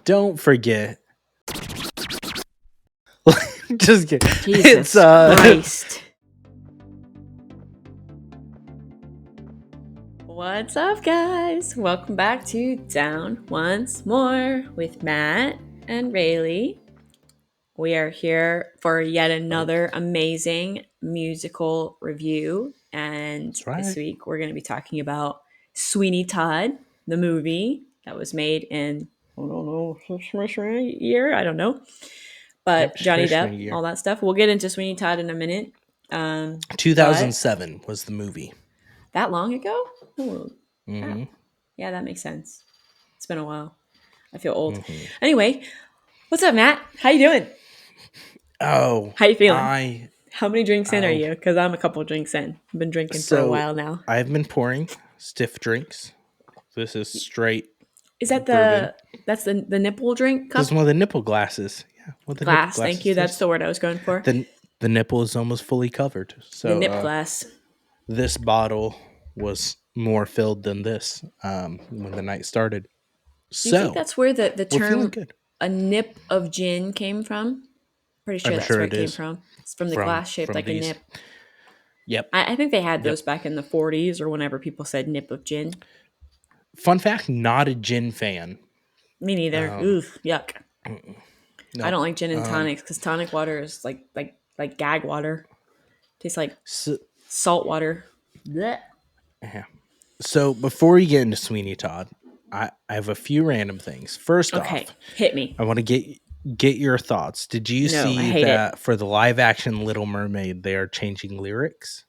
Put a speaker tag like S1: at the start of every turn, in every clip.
S1: Don't forget. Just kidding.
S2: Jesus Christ. What's up, guys? Welcome back to Down Once More with Matt and Rayleigh. We are here for yet another amazing musical review. And this week we're going to be talking about Sweeney Todd, the movie that was made in, year, I don't know. But Johnny Depp, all that stuff. We'll get into Sweeney Todd in a minute.
S1: 2007 was the movie.
S2: That long ago?
S1: Mm-hmm.
S2: Yeah, that makes sense. It's been a while. I feel old. Mm-hmm. Anyway, what's up, Matt? How you doing?
S1: Oh,
S2: how you feeling? How many drinks in are you? Because I'm a couple drinks in. I've been drinking for a while now.
S1: I've been pouring stiff drinks. This is straight.
S2: Is that that's the nipple drink cup?
S1: This is one of the nipple glasses. Yeah,
S2: glass. Thank you. That's the word I was going for.
S1: The nipple is almost fully covered. So
S2: the nip glass.
S1: This bottle was more filled than this when the night started.
S2: Do you think that's where the term a nip of gin came from? Pretty sure that's where it came from. It's from the glass shaped like a nip.
S1: Yep.
S2: I think they had those back in the 40s or whenever people said nip of gin.
S1: Fun fact, not a gin fan.
S2: Me neither. Oof, yuck. No. I don't like gin and tonics because tonic water is like gag water. Tastes like salt water. Blech.
S1: Yeah. So before you get into Sweeney Todd, I have a few random things. First off,
S2: hit me.
S1: I want to get your thoughts. Did you see that for the live action Little Mermaid, they are changing lyrics?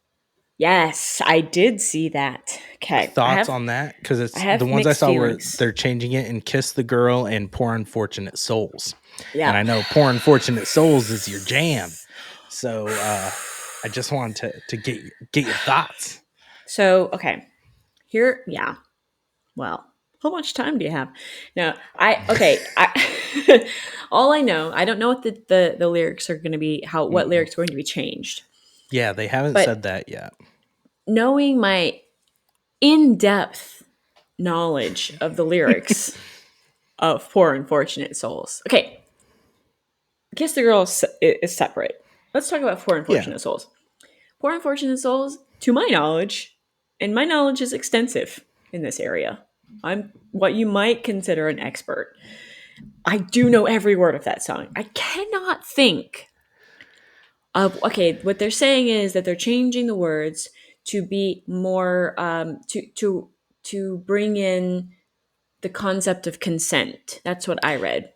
S2: Yes, I did see that. Okay.
S1: Thoughts on that? Because it's the ones I saw where they're changing it in Kiss the Girl and Poor Unfortunate Souls. Yeah. And I know Poor Unfortunate Souls is your jam. So I just wanted to get your thoughts.
S2: So, okay. Well, how much time do you have? No, all I know, I don't know what the lyrics are going to be, what lyrics are going to be changed.
S1: Yeah, they haven't said that yet.
S2: Knowing my in-depth knowledge of the lyrics of Poor Unfortunate Souls. Okay. Kiss the Girl is separate. Let's talk about Poor Unfortunate Souls. Poor Unfortunate Souls, to my knowledge, and my knowledge is extensive in this area. I'm what you might consider an expert. I do know every word of that song. I cannot think of, what they're saying is that they're changing the words to be more, to bring in the concept of consent. That's what I read.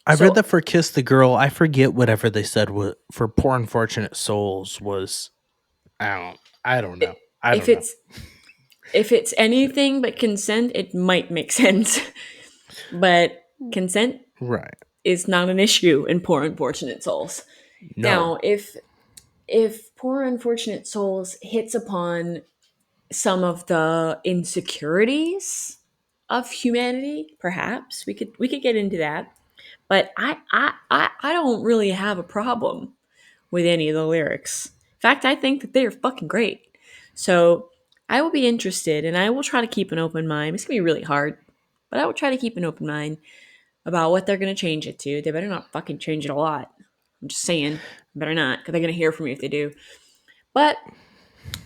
S1: I read that for Kiss the Girl. I forget whatever they said for Poor Unfortunate Souls was. I don't know.
S2: If it's anything but consent, it might make sense. But consent is not an issue in Poor Unfortunate Souls. No. Now, if Poor Unfortunate Souls hits upon some of the insecurities of humanity, perhaps we could get into that. But I don't really have a problem with any of the lyrics. In fact, I think that they're fucking great. So I will be interested, and I will try to keep an open mind. It's going to be really hard, but I will try to keep an open mind about what they're going to change it to. They better not fucking change it a lot. I'm just saying, better not, because they're going to hear from me if they do. But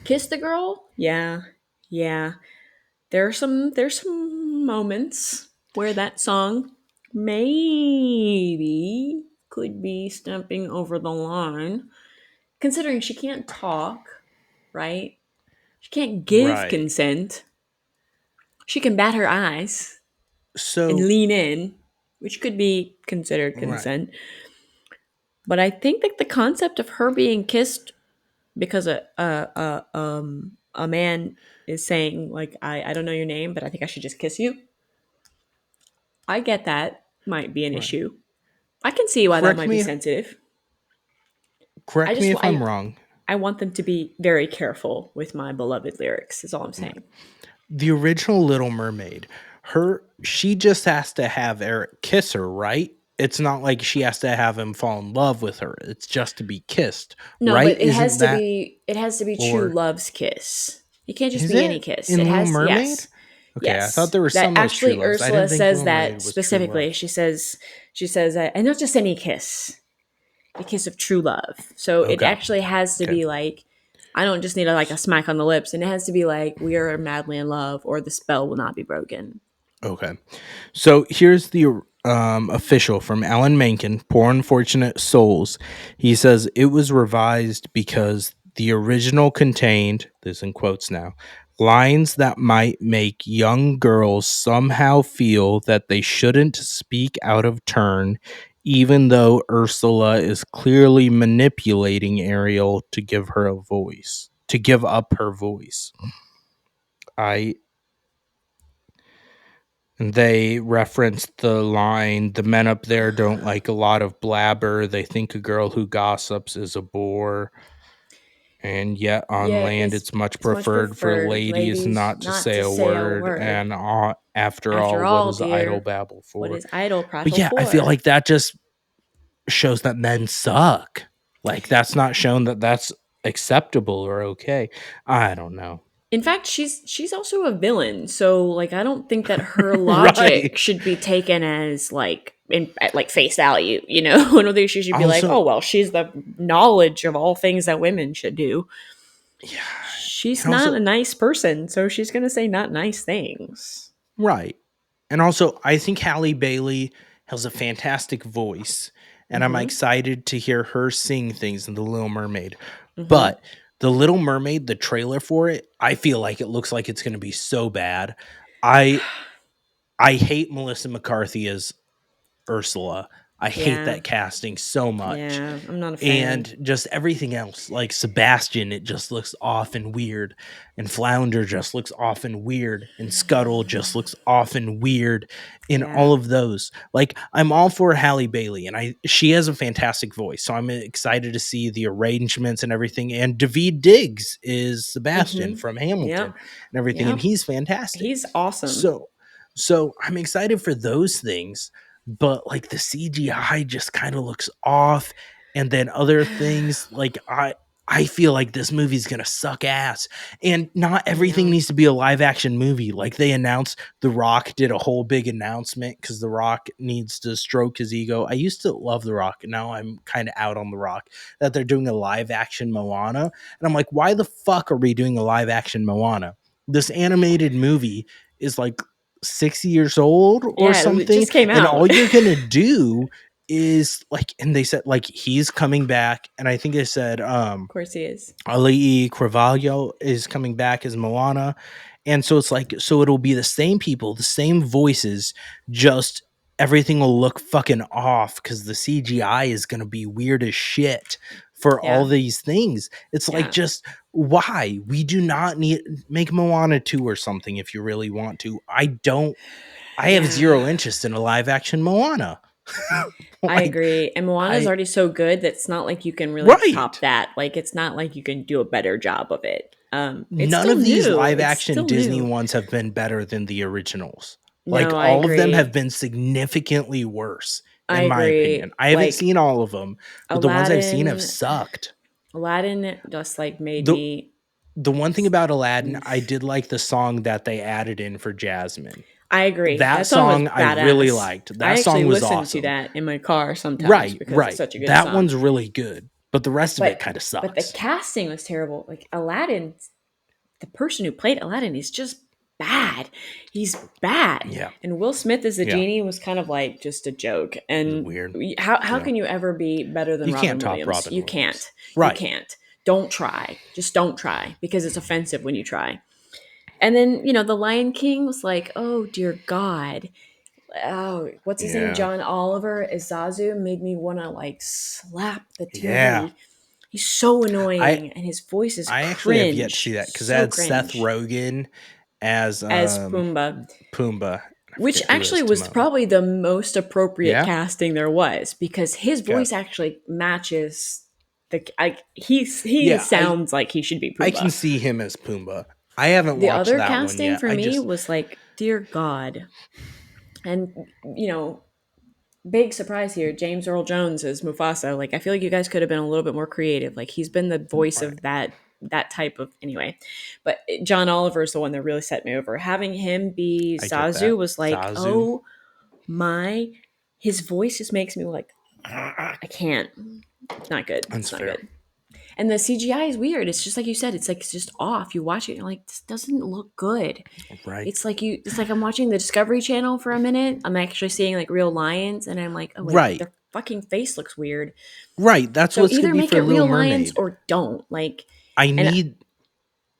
S2: Kiss the Girl, yeah. There's some moments where that song maybe could be stepping over the line, considering she can't talk, right? She can't give consent. She can bat her eyes and lean in, which could be considered consent. But I think that the concept of her being kissed because a man is saying, like, I don't know your name, but I think I should just kiss you. I get that might be an issue. I can see why that might be sensitive.
S1: Correct me if I'm wrong.
S2: I want them to be very careful with my beloved lyrics, is all I'm saying.
S1: The original Little Mermaid, she just has to have Eric kiss her, right? It's not like she has to have him fall in love with her. It's just to be kissed,
S2: no,
S1: right?
S2: But it has to be true love's kiss. It can't just be any kiss.
S1: In Little Mermaid? Yes. Okay,
S2: yes,
S1: I thought there were
S2: that
S1: some as true
S2: actually
S1: loves. I
S2: Ursula
S1: didn't think
S2: says
S1: Little
S2: that
S1: Mermaid was true
S2: specifically.
S1: love.
S2: She says, and not just any kiss, a kiss of true love. So it
S1: Okay.
S2: actually has to be like, I don't just need a smack on the lips, and it has to be like, we are madly in love, or the spell will not be broken.
S1: Okay. So here's the official from Alan Menken, Poor Unfortunate Souls. He says it was revised because the original contained, this in quotes now, lines that might make young girls somehow feel that they shouldn't speak out of turn, even though Ursula is clearly manipulating Ariel to give her a voice, to give up her voice. And they referenced the line, the men up there don't like a lot of blabber. They think a girl who gossips is a bore. And yet on land, it's much preferred for ladies not to say a word. And after all, what is idle babble for?
S2: What is idle prattle
S1: but yeah,
S2: for?
S1: I feel like that just shows that men suck. Like, that's not shown that that's acceptable or okay. I don't know.
S2: In fact, she's also a villain, so I don't think that her logic should be taken as at face value. I don't think she should be also, oh well, she's the knowledge of all things that women should do.
S1: Yeah,
S2: she's not a nice person, so she's gonna say not nice things.
S1: Right, and also I think Halle Bailey has a fantastic voice, and I'm excited to hear her sing things in The Little Mermaid, but The Little Mermaid, the trailer for it, I feel like it looks like it's going to be so bad. I hate Melissa McCarthy as Ursula. I hate that casting so much.
S2: Yeah, I'm not a fan.
S1: And just everything else, like Sebastian, it just looks off and weird. And Flounder just looks off and weird. And Scuttle just looks off and weird. In all of those, I'm all for Halle Bailey, and she has a fantastic voice. So I'm excited to see the arrangements and everything. And Daveed Diggs is Sebastian from Hamilton and everything, and he's fantastic.
S2: He's awesome.
S1: So I'm excited for those things. But the CGI just kind of looks off, and then other things I feel like this movie's gonna suck ass, and not everything needs to be a live action movie. They announced The Rock did a whole big announcement because The Rock needs to stroke his ego. I used to love The Rock, and now I'm kind of out on The Rock, that they're doing a live action Moana, and I'm like, why the fuck are we doing a live action Moana? This animated movie is 6 years old or something. It
S2: just came out.
S1: And all you're gonna do is and they said he's coming back, and I think they said
S2: of course he is.
S1: Ali Carvalho is coming back as Moana, and so it's so it'll be the same people, the same voices, just everything will look fucking off because the CGI is gonna be weird as shit for all these things. It's just why? We do not need make Moana 2 or something if you really want to. I have zero interest in a live action Moana.
S2: I agree. And Moana is already so good that it's not like you can really top that. It's not like you can do a better job of it.
S1: None of these live action Disney ones have been better than the originals. All of them have been significantly worse, in my opinion. I haven't seen all of them, but Aladdin, the ones I've seen have sucked.
S2: Aladdin just made me.
S1: The one thing about Aladdin, I did like the song that they added in for Jasmine.
S2: I agree.
S1: That song I really liked. That song was awesome. I
S2: listen to that in my car sometimes because it's such a good song.
S1: That one's really good, but the rest of it kind of sucks.
S2: But the casting was terrible. Aladdin, the person who played Aladdin is just bad. He's bad.
S1: Yeah.
S2: And Will Smith as the genie was kind of just a joke. And
S1: weird.
S2: How can you ever be better than Robin Williams?
S1: Top Robin
S2: you
S1: Williams.
S2: Can't.
S1: Right.
S2: You can't. Don't try. Just don't try because it's offensive when you try. And then, The Lion King was oh, dear God. Oh, what's his name? John Oliver as Zazu made me want to slap the TV. Yeah. He's so annoying, and his voice is cringe.
S1: Actually have yet to see that because that had Seth Rogen as
S2: Pumbaa.
S1: Pumbaa.
S2: Which actually was probably the most appropriate casting there was because his voice actually matches he sounds like he should be Pumbaa.
S1: I can see him as Pumbaa. I haven't watched that one yet.
S2: The other casting for me was dear God. And, big surprise here, James Earl Jones as Mufasa. I feel like you guys could have been a little bit more creative. He's been the voice of that that type of anyway. But John Oliver is the one that really set me over. Having him be Zazu was like, Zazu. Oh my, his voice just makes me like, I can't. It's not good. It's not good. And the CGI is weird. It's just like you said. It's like it's just off. You watch it, and you're like, this doesn't look good.
S1: Right.
S2: It's like I'm watching the Discovery Channel for a minute. I'm actually seeing like real lions, and I'm like, oh wait, right. Their fucking face looks weird.
S1: Right. That's so what's either make it real lions
S2: or don't. Like
S1: I need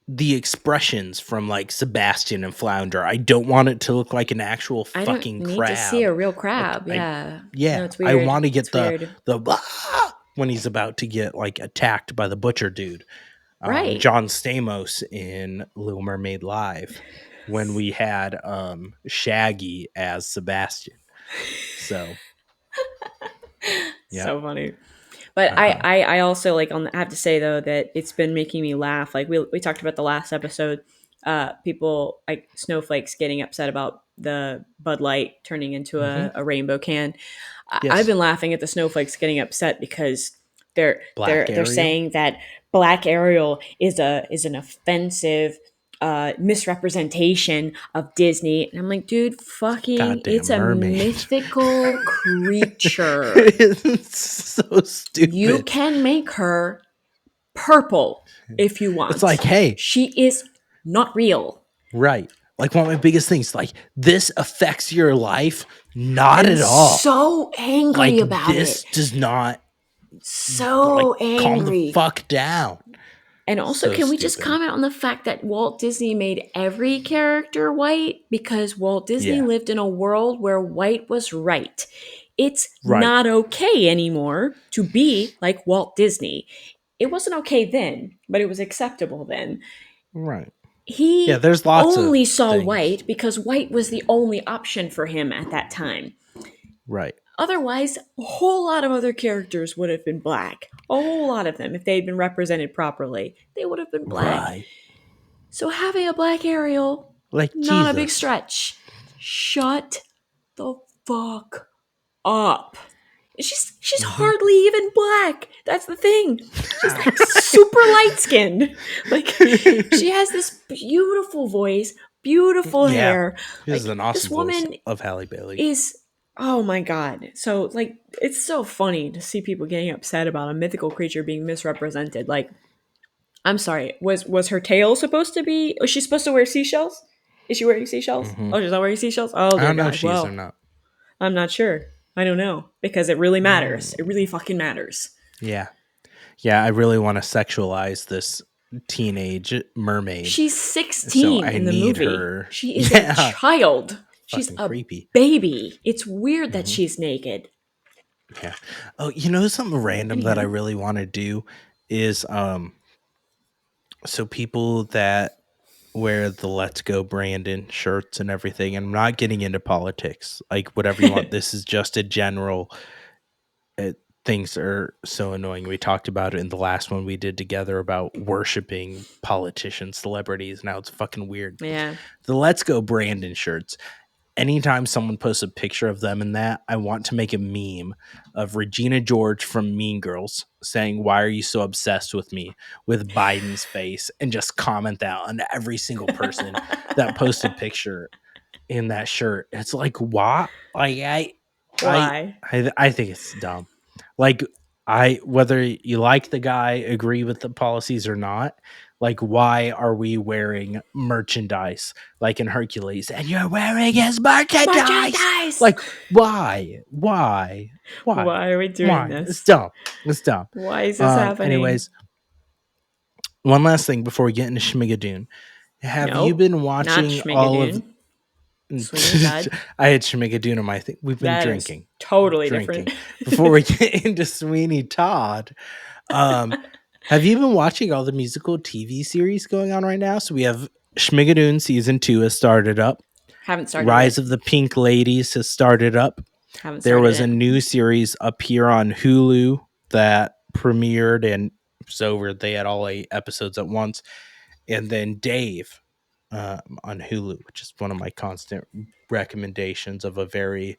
S1: the expressions from like Sebastian and Flounder. I don't want it to look like an actual fucking crab. I need to
S2: see a real crab. Like, yeah.
S1: No, it's weird. I want to get the when he's about to get like attacked by the butcher dude.
S2: Right.
S1: John Stamos in Little Mermaid Live when we had Shaggy as Sebastian. So
S2: yeah. So funny. But I also like I have to say though that it's been making me laugh. Like we talked about the last episode, people like snowflakes getting upset about the Bud Light turning into a rainbow can. Yes. I've been laughing at the snowflakes getting upset because they're saying that Black Ariel is an offensive misrepresentation of Disney, and I'm like, dude, fucking, goddamn it's mermaid. A mythical creature.
S1: It's so stupid.
S2: You can make her purple if you want.
S1: It's like, hey,
S2: she is not real.
S1: Right. Like one of my biggest things, like this affects your life, not at all.
S2: So angry
S1: like,
S2: about
S1: this does not.
S2: So angry.
S1: Calm the fuck down.
S2: And also, can we just comment on the fact that Walt Disney made every character white because Walt Disney lived in a world where white was right. It's not okay anymore to be like Walt Disney. It wasn't okay then, but it was acceptable then.
S1: Right.
S2: He
S1: there's lots
S2: only
S1: of
S2: saw
S1: things.
S2: white because white was the only option for him at that time.
S1: Right.
S2: Otherwise, a whole lot of other characters would have been black. A whole lot of them, if they had been represented properly, they would have been black. Right. So having a Black Ariel,
S1: like
S2: not
S1: Jesus.
S2: A big stretch. Shut the fuck up. She's hardly even black. That's the thing. She's like super light skinned. Like she has this beautiful voice, beautiful hair.
S1: She has an awesome voice of Halle Bailey.
S2: Is oh my god. So like it's so funny to see people getting upset about a mythical creature being misrepresented. Like, I'm sorry, was her tail supposed to be, was she supposed to wear seashells? Is she wearing seashells? Mm-hmm. Oh, she's not wearing seashells? Oh,
S1: I don't know if she is or not.
S2: I'm not sure. I don't know. Because it really matters. It really fucking matters.
S1: Yeah. Yeah, I really want to sexualize this teenage mermaid.
S2: She's 16 in the movie. Her. She is a child. She's a creepy baby. It's weird that she's naked.
S1: Yeah. Oh, you know something random that I really want to do is so people that wear the Let's Go Brandon shirts and everything, and I'm not getting into politics, like whatever you want. This is just a general things are so annoying. We talked about it in the last one we did together about worshiping politicians, celebrities. Now it's fucking weird.
S2: Yeah.
S1: The Let's Go Brandon shirts. Anytime someone posts a picture of them in that, I want to make a meme of Regina George from Mean Girls saying, "Why are you so obsessed with me?" with Biden's face, and just comment that on every single person that posted a picture in that shirt. It's like, why? Like,
S2: why?
S1: I think it's dumb. Like, whether you like the guy, agree with the policies or not, like, why are we wearing merchandise like in Hercules and you're wearing his merchandise? Like, why? Why
S2: are we doing this?
S1: It's dumb.
S2: Why is this happening?
S1: Anyways, one last thing before we get into Schmigadoon. Have you been watching all of
S2: Sweeney Todd?
S1: I had Schmigadoon on my thing. We've been drinking.
S2: Totally different.
S1: Before we get into Sweeney Todd, have you been watching all the musical TV series going on right now? So we have Schmigadoon season 2 has started up.
S2: Haven't started.
S1: Rise of the Pink Ladies has started up.
S2: Haven't started.
S1: There was a new series up here on Hulu that premiered and was over. They had all 8 episodes at once. And then Dave on Hulu, which is one of my constant recommendations of a very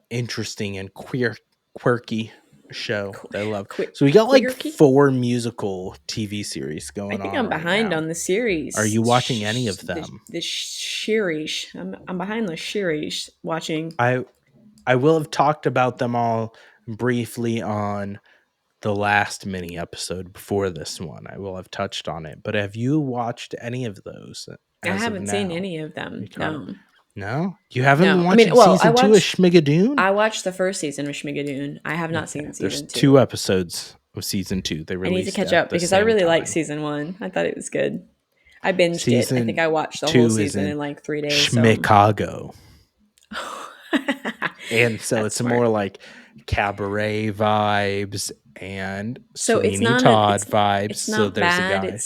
S1: interesting and quirky show that I love. So we got like 4 musical TV series going on.
S2: I think I'm behind on the series.
S1: Are you watching any of them?
S2: The series. I'm behind the series watching.
S1: I will have talked about them all briefly on the last mini episode before this one. I will have touched on it. But have you watched any of those?
S2: I haven't seen any of them. No.
S1: No? You haven't watched season 2 of Schmigadoon?
S2: I watched the first season of Schmigadoon. I have not seen season 2.
S1: There's 2 episodes of season 2. They released.
S2: I need to catch up because I really liked season 1. I thought it was good. I binged it. I think I watched the whole season in like 3 days.
S1: Chicago. And so it's smart. More like cabaret vibes and Sweeney Todd vibes.
S2: It's not bad.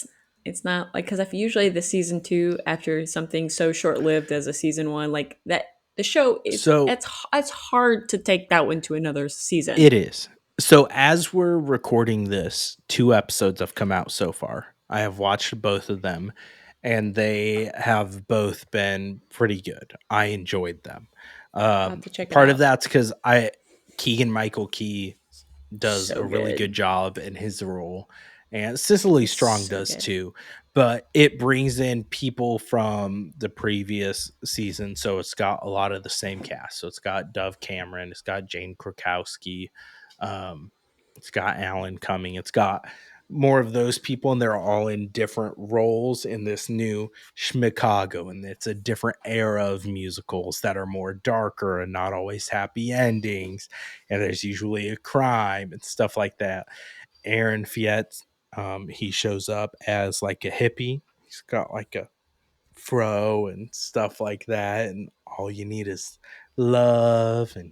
S2: It's not like, because usually the season 2 after something so short lived as a season 1, like that, the show is it's hard to take that one to another season.
S1: It is. So as we're recording this, 2 episodes have come out so far. I have watched both of them, and they have both been pretty good. I enjoyed them. Part of that's because Keegan Michael Key does a really good job in his role, and Cicely Strong does too. But it brings in people from the previous season, so it's got a lot of the same cast. So it's got Dove Cameron, it's got Jane Krakowski, it's got Alan Cumming, it's got more of those people, and they're all in different roles in this new Chicago, and it's a different era of musicals that are more darker and not always happy endings, and there's usually a crime and stuff like that. Aaron Fiet, he shows up as like a hippie. He's got like a fro and stuff like that, and all you need is love and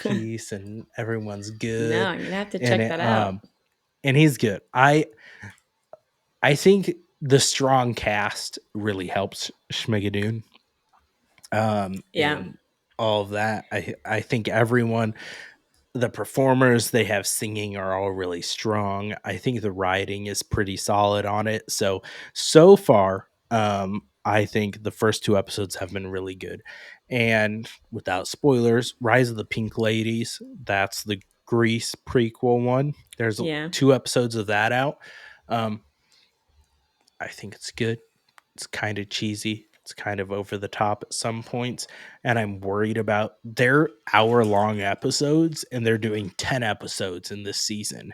S1: peace and everyone's good.
S2: No, you have to check that out.
S1: And he's good. I think the strong cast really helps Schmigadoon. And all of that. I think everyone, the performers they have singing are all really strong. I think the writing is pretty solid on it. So far, I think the first 2 episodes have been really good. And without spoilers, Rise of the Pink Ladies, that's the Grease prequel one. There's 2 episodes of that out. I think it's good. It's kind of cheesy. It's kind of over the top at some points. And I'm worried about their hour-long episodes, and they're doing 10 episodes in this season.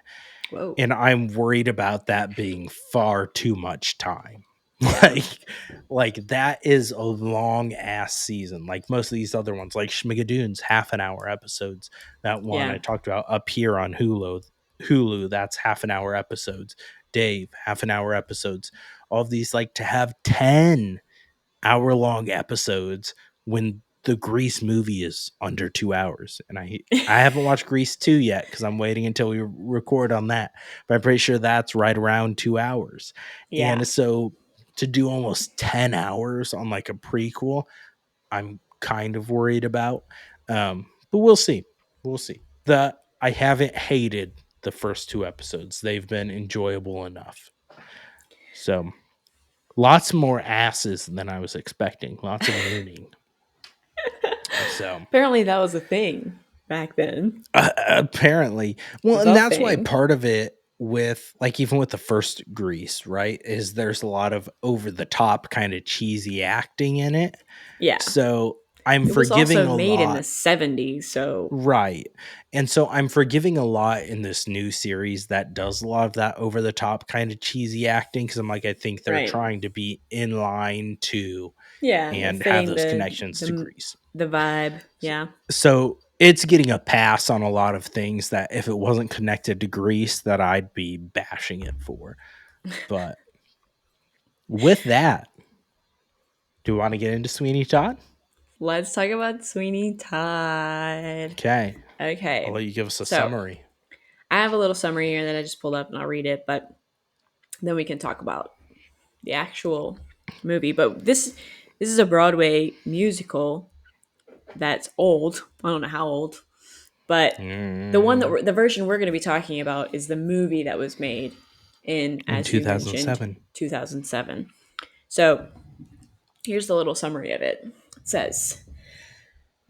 S1: Whoa. And I'm worried about that being far too much time. Like that is a long ass season. Like most of these other ones, like Schmigadoon's half an hour episodes. That one I talked about up here on Hulu, that's half an hour episodes. Dave, half an hour episodes. All of these, like, to have 10 hour-long episodes when the Grease movie is under 2 hours. And I haven't watched Grease 2 yet because I'm waiting until we record on that. But I'm pretty sure that's right around 2 hours. Yeah. And so to do almost 10 hours on like a prequel, I'm kind of worried about. But we'll see. We'll see. I haven't hated the first 2 episodes. They've been enjoyable enough. So lots more asses than I was expecting. Lots of mooning. So
S2: apparently that was a thing back then.
S1: Apparently. Well, and that's why part of it with, like, even with the first Grease, right, is there's a lot of over the top kind of cheesy acting in it. Yeah. So I'm forgiving a lot. It was also made in the
S2: 70s, so
S1: right. And so I'm forgiving a lot in this new series that does a lot of that over the top kind of cheesy acting, because I'm like, I think they're trying to be in line to and have those connections to Grease.
S2: The vibe, yeah.
S1: So it's getting a pass on a lot of things that if it wasn't connected to Grease, that I'd be bashing it for. But with that, do you want to get into Sweeney Todd?
S2: Let's talk about Sweeney Todd.
S1: Okay. I'll let you give us a summary.
S2: I have a little summary here that I just pulled up and I'll read it, but then we can talk about the actual movie. But this is a Broadway musical that's old. I don't know how old, but the version we're going to be talking about is the movie that was made in 2007. 2007. So here's the little summary of it. It says,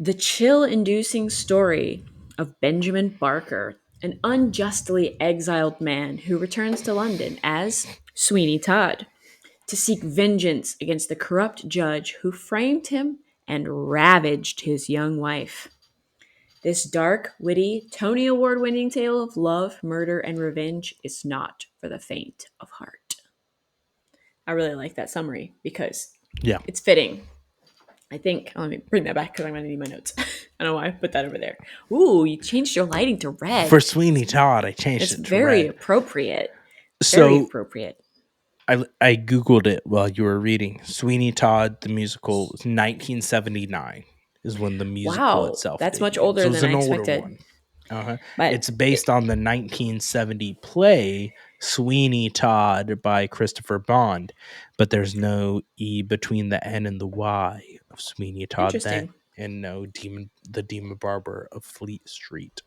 S2: the chill-inducing story of Benjamin Barker, an unjustly exiled man who returns to London as Sweeney Todd to seek vengeance against the corrupt judge who framed him and ravaged his young wife. This dark, witty, Tony Award-winning tale of love, murder, and revenge is not for the faint of heart. I really like that summary because it's fitting. I think, let me bring that back because I'm going to need my notes. I don't know why I put that over there. Ooh, you changed your lighting to red.
S1: For Sweeney Todd, I changed it to red.
S2: It's very appropriate. Very appropriate.
S1: I Googled it while you were reading. Sweeney Todd, the musical, 1979 is when the musical itself
S2: that's
S1: debuted.
S2: Much older than I expected.
S1: But it's based on the 1970 play Sweeney Todd by Christopher Bond, but there's no E between the N and the Y of Sweeney Todd then, and no the Demon Barber of Fleet Street.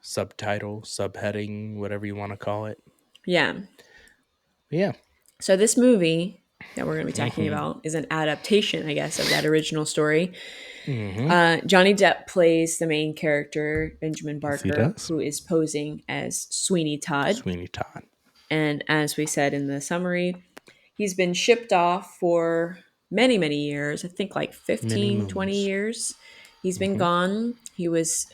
S1: Subtitle, subheading, whatever you want to call it.
S2: Yeah. So this movie that we're going to be talking about is an adaptation, I guess, of that original story. Johnny Depp plays the main character, Benjamin Barker, who is posing as Sweeney Todd. And as we said in the summary, he's been shipped off for many, many years. I think like 15, 20 years. He's been gone. He was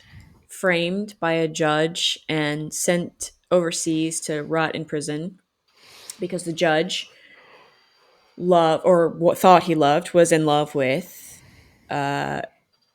S2: framed by a judge and sent overseas to rot in prison because the judge thought he loved, was in love with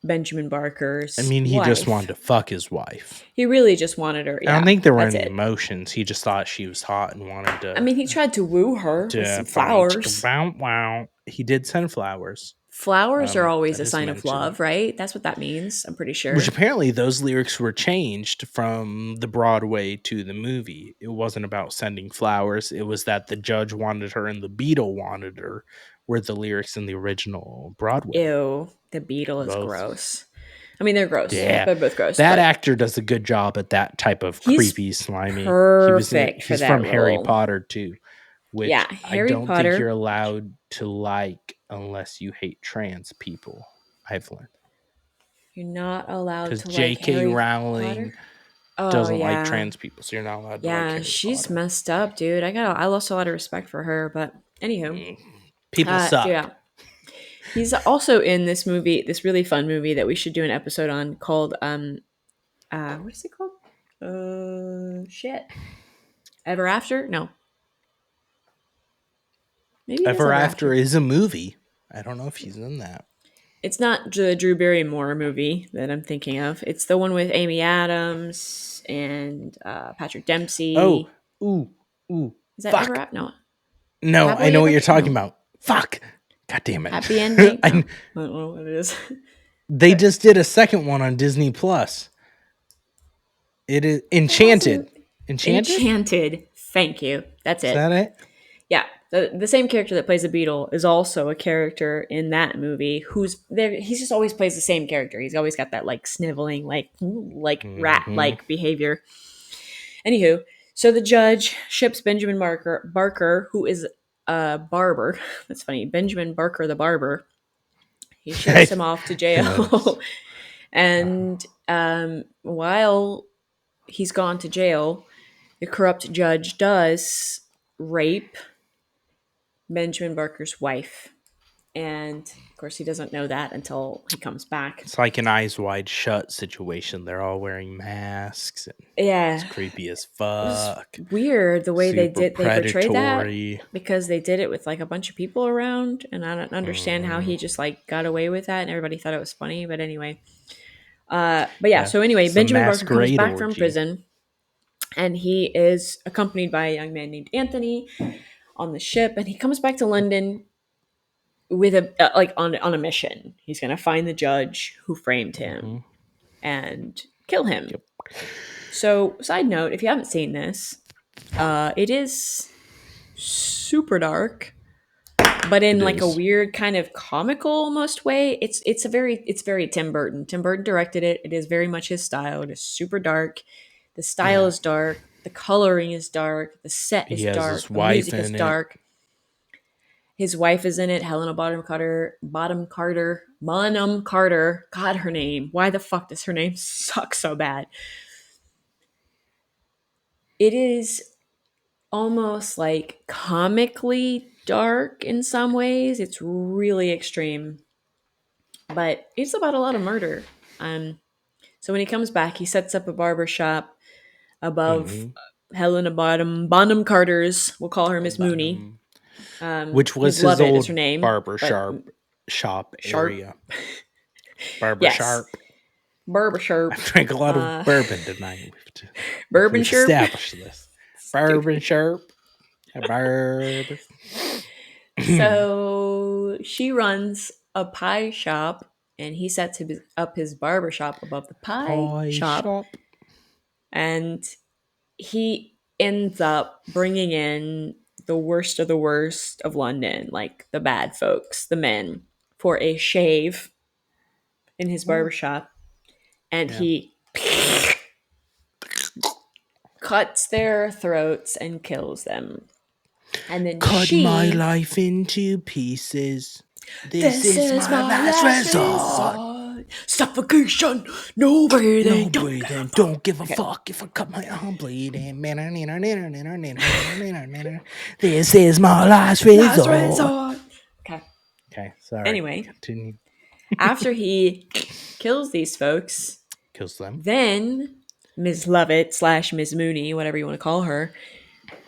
S2: Benjamin Barker's
S1: he just wanted to fuck his wife.
S2: He really just wanted her. Yeah,
S1: I don't think there were any emotions. He just thought she was hot and wanted to...
S2: he tried to woo her with some flowers.
S1: Wow. He did send flowers.
S2: Flowers are always a sign of love, right? That's what that means, I'm pretty sure.
S1: Which apparently those lyrics were changed from the Broadway to the movie. It wasn't about sending flowers. It was that the judge wanted her and the Beatle wanted her, were the lyrics in the original Broadway.
S2: Ew, the Beatle is gross. They're gross.
S1: Yeah.
S2: They're both gross.
S1: That actor does a good job at that type of creepy, slimy.
S2: Perfect
S1: he's from Harry Potter, too. Which I don't think you're allowed to like unless you hate trans people, I've learned.
S2: You're not allowed to like
S1: J.K. Rowling doesn't like trans people, so you're not allowed to like Harry
S2: she's
S1: Potter.
S2: Messed up, dude. I lost a lot of respect for her, but anywho.
S1: People suck.
S2: Yeah. He's also in this movie, this really fun movie that we should do an episode on called, what is it called? Ever After? No.
S1: Maybe Ever After is a movie. I don't know if he's in that.
S2: It's not the Drew Barrymore movie that I'm thinking of. It's the one with Amy Adams and Patrick Dempsey.
S1: Oh, ooh.
S2: Is that Ever After?
S1: No, I know what you're talking about. Fuck. God damn it.
S2: Happy Ending? I don't know what it is.
S1: They just did a second one on Disney Plus. It is Enchanted.
S2: Enchanted. Thank you. That's it.
S1: Is that it?
S2: Yeah. The same character that plays the Beetle is also a character in that movie who's there. He just always plays the same character. He's always got that like sniveling, like rat-like behavior. Anywho, so the judge ships Benjamin Barker, who is a barber. That's funny. Benjamin Barker, the barber. He ships him off to jail. And while he's gone to jail, the corrupt judge does rape Benjamin Barker's wife. And of course he doesn't know that until he comes back.
S1: It's like an Eyes Wide Shut situation. They're all wearing masks. And it's creepy as fuck.
S2: It's weird the way they portrayed that, because they did it with like a bunch of people around, and I don't understand how he just like got away with that and everybody thought it was funny, but anyway. So anyway, Benjamin Barker comes back from prison and he is accompanied by a young man named Anthony on the ship, and he comes back to London with on a mission. He's going to find the judge who framed him and kill him. Yep. So, side note, if you haven't seen this, it is super dark, but in like a weird kind of comical almost way. It's very Tim Burton. Tim Burton directed it. It is very much his style. It is super dark. The style is dark. The coloring is dark. The set is dark. The music is dark. His wife is in it, Helena Bonham Carter. God, her name. Why the fuck does her name suck so bad? it is almost like comically dark in some ways. It's really extreme, but it's about a lot of murder. So when he comes back, he sets up a barber shop above Helena Bonham Carter's. We'll call her Miss Mooney.
S1: Which was his
S2: Lovett
S1: old
S2: is her name,
S1: barber shop area. Barber Sharp.
S2: Barber Sharp.
S1: I've drank a lot of bourbon tonight.
S2: Bourbon Sharp.
S1: Established this. Bourbon Sharp. Barber.
S2: So she runs a pie shop, and he sets up his barber shop above the pie shop. And he ends up bringing in the worst of London, like the bad folks, the men, for a shave in his barbershop. And he cuts their throats and kills them. And then
S1: cut my life into pieces. This is my last resort.
S2: Suffocation, no breathing.
S1: Don't give a fuck if I cut my arm bleeding. This is my last resort. Okay, sorry.
S2: Anyway,
S1: continue.
S2: After he kills these folks, then Ms. Lovett / Ms. Mooney, whatever you want to call her,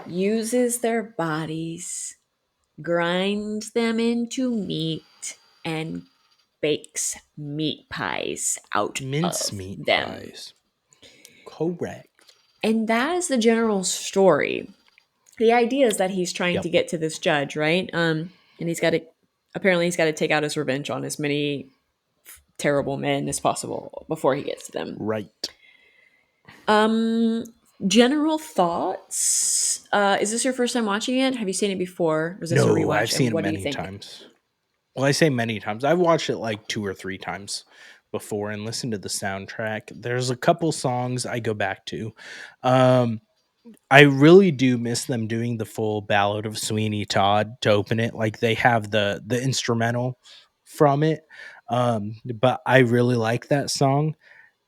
S2: uses their bodies, grinds them into meat, and bakes meat pies out
S1: mincemeat
S2: of them.
S1: Pies. Correct.
S2: And that is the general story. The idea is that he's trying to get to this judge, right? And he's got to take out his revenge on as many terrible men as possible before he gets to them.
S1: Right.
S2: General thoughts? Is this your first time watching it? Have you seen it before? Or is this a rewatch?
S1: I've seen it many times. Well, I say many times. I've watched it like 2 or 3 times before and listened to the soundtrack. There's a couple songs I go back to. I really do miss them doing the full Ballad of Sweeney Todd to open it. Like they have the instrumental from it. But I really like that song.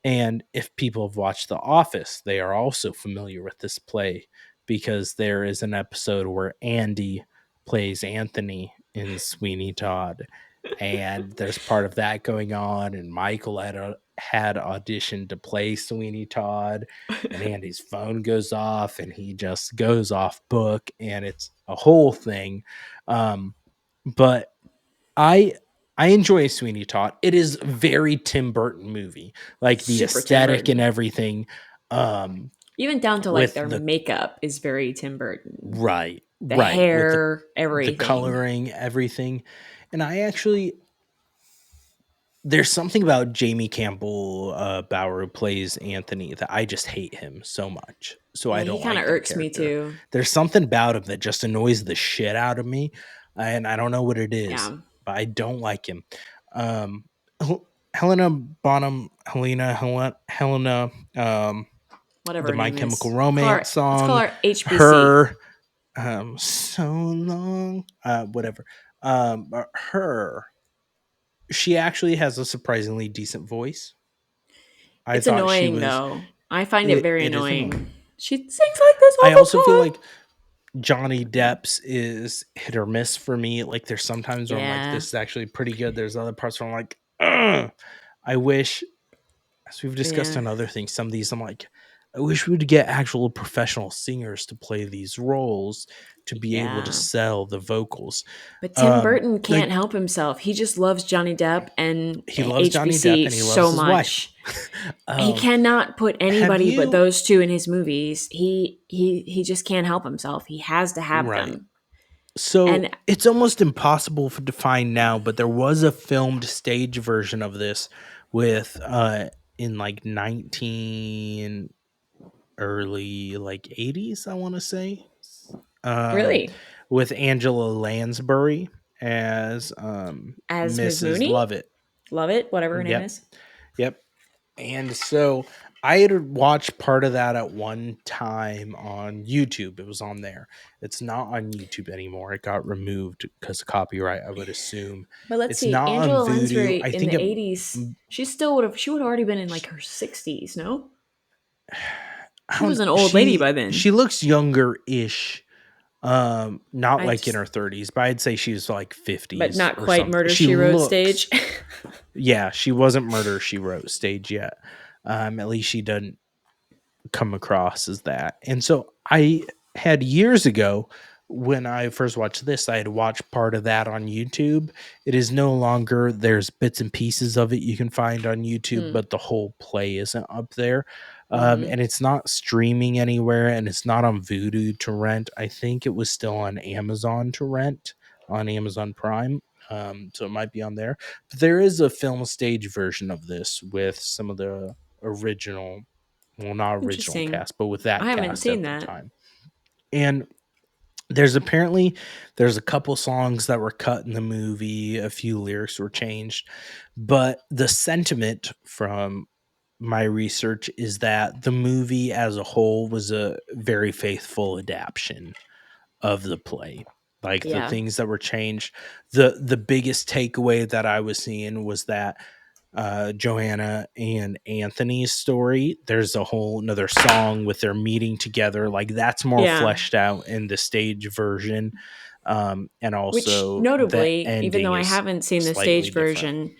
S1: And if people have watched The Office, they are also familiar with this play because there is an episode where Andy plays Anthony in Sweeney Todd. And there's part of that going on. And Michael had auditioned to play Sweeney Todd. And Andy's phone goes off and he just goes off book. And it's a whole thing. But I enjoy Sweeney Todd. It is a very Tim Burton movie, like the aesthetic and everything.
S2: Even down to like their makeup is very Tim Burton.
S1: Right.
S2: The hair, everything.
S1: The coloring, everything. And there's something about Jamie Campbell Bower who plays Anthony that I just hate him so much. So I don't like him. He kind of
S2: irks me too.
S1: There's something about him that just annoys the shit out of me. And I don't know what it is. Yeah. But I don't like him. Helena,
S2: whatever
S1: the My Chemical Romance song.
S2: Let's call her HBC.
S1: Her, so long, whatever. She actually has a surprisingly decent voice.
S2: It's annoying though. I find it very annoying. She sings like this all the time. I also feel like
S1: Johnny Depp's is hit or miss for me. Like there's sometimes where I'm like, this is actually pretty good. There's other parts where I'm like, I wish, as we've discussed on other things, some of these I'm like, I wish we would get actual professional singers to play these roles to be able to sell the vocals.
S2: But Tim Burton can't help himself. He just loves Johnny Depp and he loves HBC Johnny Depp and he loves so much. He cannot put anybody but those two in his movies. He just can't help himself. He has to have them.
S1: So it's almost impossible to find now, but there was a filmed stage version of this with in like early like 80s, I want to say.
S2: Really?
S1: With Angela Lansbury as Mrs.
S2: Mooney?
S1: Lovett,
S2: whatever her name is.
S1: Yep. And so I had watched part of that at one time on YouTube. It was on there. It's not on YouTube anymore. It got removed because of copyright, I would assume.
S2: But let's see. Angela Lansbury in the 80s, she would have already been in like her 60s, no? She was an old lady by then.
S1: She looks younger-ish. Not like in her 30s, but I'd say she's like 50s.
S2: But not quite something. Murder She Wrote stage.
S1: Yeah, she wasn't Murder She Wrote stage yet. At least she doesn't come across as that. And so I had years ago, when I first watched this, I had watched part of that on YouTube. It is no longer, there's bits and pieces of it you can find on YouTube, but the whole play isn't up there. And it's not streaming anywhere, and it's not on Vudu to rent. I think it was still on Amazon to rent on Amazon Prime. So it might be on there. But there is a film stage version of this with some of the original, well, not original cast, but with that
S2: I haven't
S1: cast
S2: seen
S1: at
S2: that.
S1: the time. And there's a couple songs that were cut in the movie, a few lyrics were changed, but the sentiment from my research is that the movie as a whole was a very faithful adaptation of the play. Like the things that were changed, the biggest takeaway that I was seeing was that Joanna and Anthony's story, there's a whole another song with their meeting together, like that's more fleshed out in the stage version. And also,
S2: which notably, even though I haven't seen the stage version,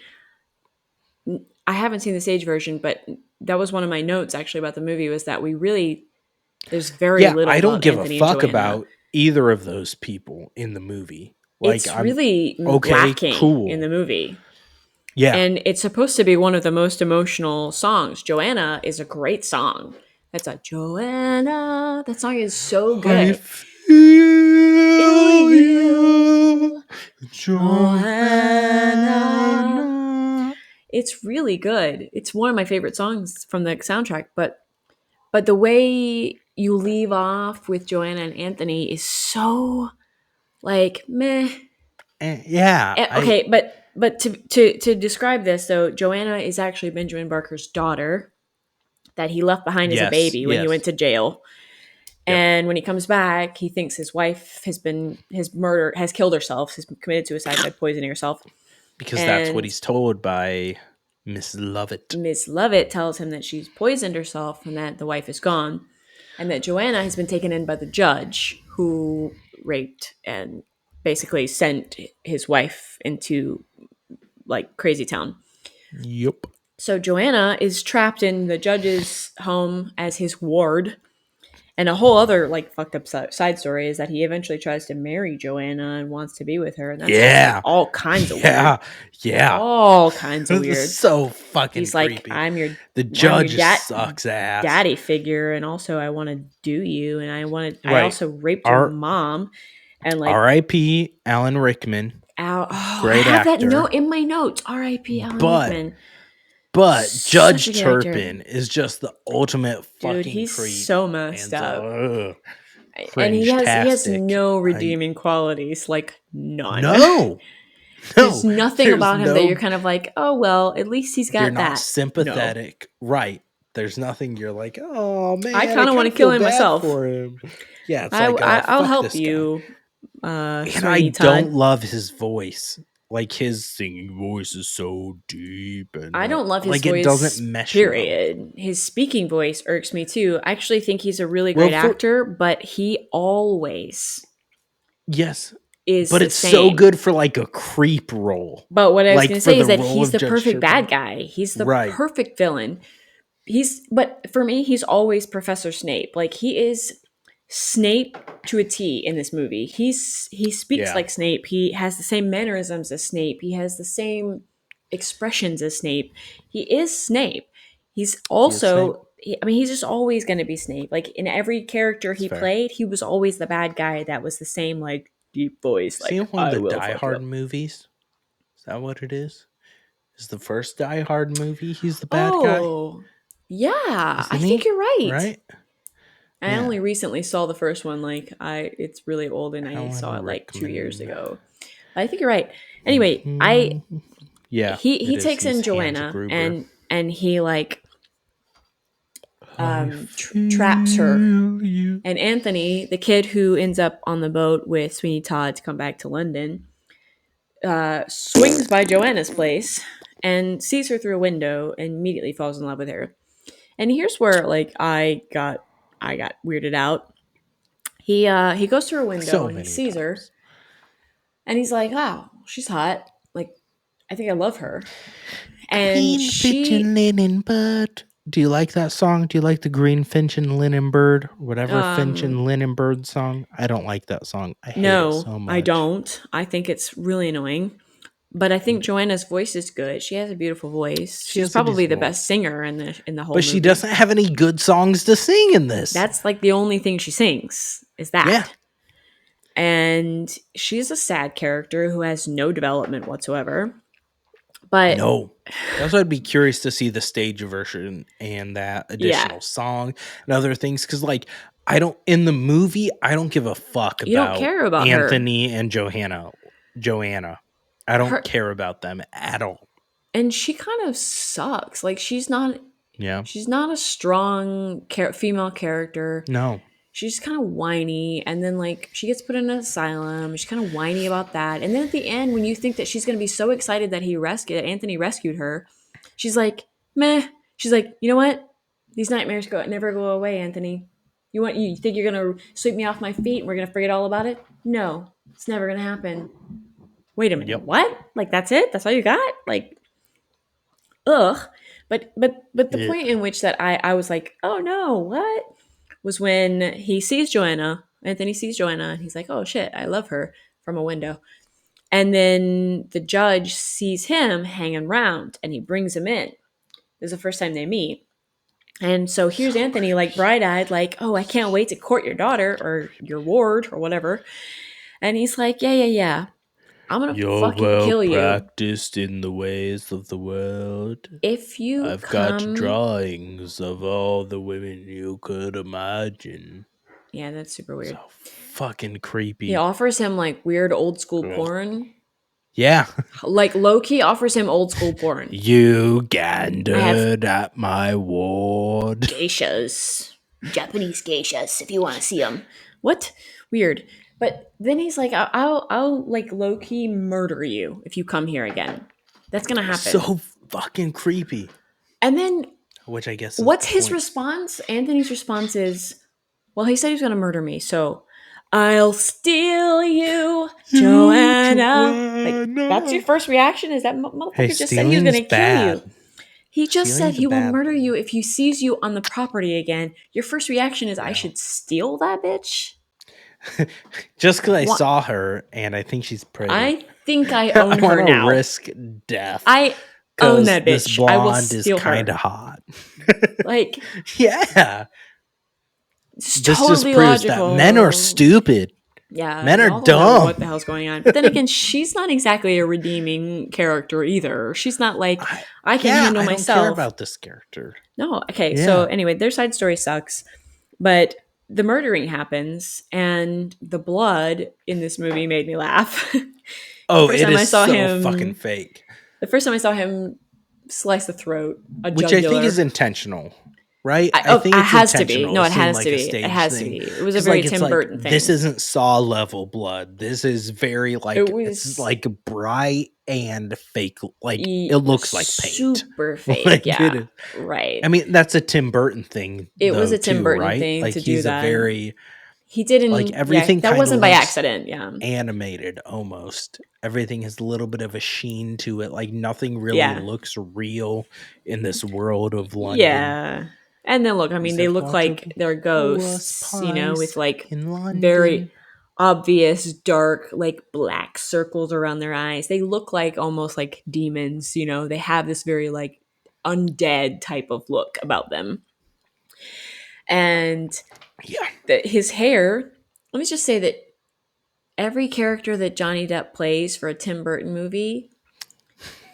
S2: but that was one of my notes actually about the movie, was that there's very little.
S1: I don't give
S2: Anthony
S1: a fuck about either of those people in the movie. Like,
S2: it's really lacking in the movie.
S1: Yeah.
S2: And it's supposed to be one of the most emotional songs. Joanna is a great song. That's a Joanna. That song is so good. I feel you, Joanna. It's really good. It's one of my favorite songs from the soundtrack. But the way you leave off with Joanna and Anthony is so like meh.
S1: Okay,
S2: but to describe this, though, Joanna is actually Benjamin Barker's daughter that he left behind as a baby when he went to jail. Yep. And when he comes back, he thinks his wife has killed herself, has committed suicide by poisoning herself.
S1: Because that's what he's told by Miss Lovett.
S2: Miss Lovett tells him that she's poisoned herself and that the wife is gone, and that Joanna has been taken in by the judge who raped and basically sent his wife into like crazy town.
S1: Yep.
S2: So Joanna is trapped in the judge's home as his ward. And a whole other like fucked up side story is that he eventually tries to marry Joanna and wants to be with her. And that's like all kinds of weird.
S1: Yeah.
S2: All kinds of weird.
S1: So fucking
S2: He's
S1: creepy.
S2: Like,
S1: the judge sucks ass.
S2: Daddy figure, and also I want to do you, and I also raped your mom. And like
S1: R.I.P. Alan Rickman.
S2: Great I have actor. That note in my notes. R.I.P. Alan Rickman.
S1: But Judge Turpin is just the ultimate fucking creep.
S2: He's so messed up. And he has no redeeming qualities, like none.
S1: No.
S2: There's nothing about him that you're kind of like, oh, well, at least he's got that.
S1: You're not sympathetic. No. Right. There's nothing you're like, oh, man.
S2: I kind of want to kill him myself.
S1: For him. Yeah, it's
S2: I'll help you.
S1: And I don't love his voice. Like, his singing voice is so deep. And
S2: I don't love his voice.
S1: It doesn't mesh.
S2: Period. His speaking voice irks me too. I actually think he's a really great actor, but he always is.
S1: But it's so good for like a creep role.
S2: But what I was going to say is that he's the perfect bad guy. He's the perfect villain. But for me, he's always Professor Snape. Like, he is Snape to a T in this movie. He speaks like Snape. He has the same mannerisms as Snape. He has the same expressions as Snape. He is Snape. He's also, he's just always going to be Snape. Like, in every character he played, he was always the bad guy that was the same, like, deep voice.
S1: Like, one of the Die Hard movies? Is that what it is? Is the first Die Hard movie he's the bad guy?
S2: Oh, yeah. I think you're right.
S1: Right?
S2: I only recently saw the first one. Like, it's really old, and I saw it like 2 years ago. I think you're right. Anyway, he takes in Joanna and he like traps her. And Anthony, the kid who ends up on the boat with Sweeney Todd to come back to London, swings by Joanna's place and sees her through a window and immediately falls in love with her. And here's where like I got I got weirded out. He goes through a window and he sees her, and he's like, "Oh, she's hot. Like, I think I love her." And
S1: Green linen bird. Do you like that song? Do you like the Green Finch and Linen Bird? Whatever Finch and Linen Bird song. I don't like that song. I hate it so much.
S2: I don't. I think it's really annoying. But I think Joanna's voice is good. She has a beautiful voice. She's probably the best singer in the whole movie.
S1: But she doesn't have any good songs to sing in this.
S2: That's like the only thing she sings is that. Yeah. And she's a sad character who has no development whatsoever. But
S1: no. That's why I'd be curious to see the stage version and that additional song and other things. Because, like, in the movie, I don't give a fuck about,
S2: don't care about
S1: Anthony and Joanna. I don't care about them at all.
S2: And she kind of sucks. Like, she's not a strong female character.
S1: No.
S2: She's kind of whiny, and then, like, she gets put in an asylum. She's kind of whiny about that. And then at the end, when you think that she's going to be so excited that Anthony rescued her, she's like, meh. She's like, you know what? These nightmares never go away, Anthony. You think you're going to sweep me off my feet and we're going to forget all about it? No, it's never going to happen. Wait a minute. Yep. What? Like, that's it? That's all you got? Like, ugh. But the point in which that I was like, oh no, what? Was when he sees Joanna. Anthony sees Joanna, and he's like, oh shit, I love her, from a window. And then the judge sees him hanging around, and he brings him in. This is the first time they meet. And so here's Anthony, like, bright-eyed, like, oh, I can't wait to court your daughter, or your ward, or whatever. And he's like, yeah. I'm gonna fucking kill you.
S1: You're practiced in the ways of the world.
S2: I've
S1: got drawings of all the women you could imagine.
S2: Yeah, that's super weird.
S1: So fucking creepy.
S2: He offers him, like, weird old school porn.
S1: Yeah.
S2: Like, low-key offers him old school porn.
S1: You gandered at my ward.
S2: Geishas. Japanese geishas, if you want to see them. What? Weird. But then he's like, I'll like low-key murder you if you come here again. That's going to happen.
S1: So fucking creepy.
S2: And then,
S1: which I guess
S2: what's his response? Anthony's response is, well, he said he was going to murder me, so I'll steal you, Joanna. Like, that's your first reaction? Is that motherfucker just said he was going to kill you? He just said he will murder you if he sees you on the property again. Your first reaction is, I should steal that bitch?
S1: Just because I saw her and I think she's pretty.
S2: I think I own her now.
S1: Risk death.
S2: I own that bitch.
S1: This blonde is kind of hot.
S2: Like,
S1: yeah.
S2: It's totally
S1: just proves
S2: logical.
S1: That men are stupid.
S2: Yeah.
S1: Men are dumb.
S2: What the hell's going on? But then again, she's not exactly a redeeming character either. She's not like, I can handle myself.
S1: I don't care about this character.
S2: No. Okay. Yeah. So anyway, their side story sucks. But the murdering happens, and the blood in this movie made me laugh.
S1: Oh, it is so fucking fake.
S2: The first time I saw him slice the throat,
S1: which I think is intentional, right?
S2: I think it has to be. No, it has to be. It has to be. It was a very Tim Burton thing.
S1: This isn't Saw level blood. This is very it's like bright and fake. Like, it looks like paint.
S2: Super fake. Like, yeah, right.
S1: I mean, that's a Tim Burton thing.
S2: It was a Tim Burton thing to do that. He didn't
S1: like everything.
S2: That wasn't by accident. Yeah,
S1: animated almost. Everything has a little bit of a sheen to it. Like, nothing really looks real in this world of London.
S2: Yeah. And then look, I mean, they look like they're ghosts, with like very obvious dark, like black circles around their eyes. They look like almost like demons, they have this very like undead type of look about them. And his hair, let me just say that every character that Johnny Depp plays for a Tim Burton movie,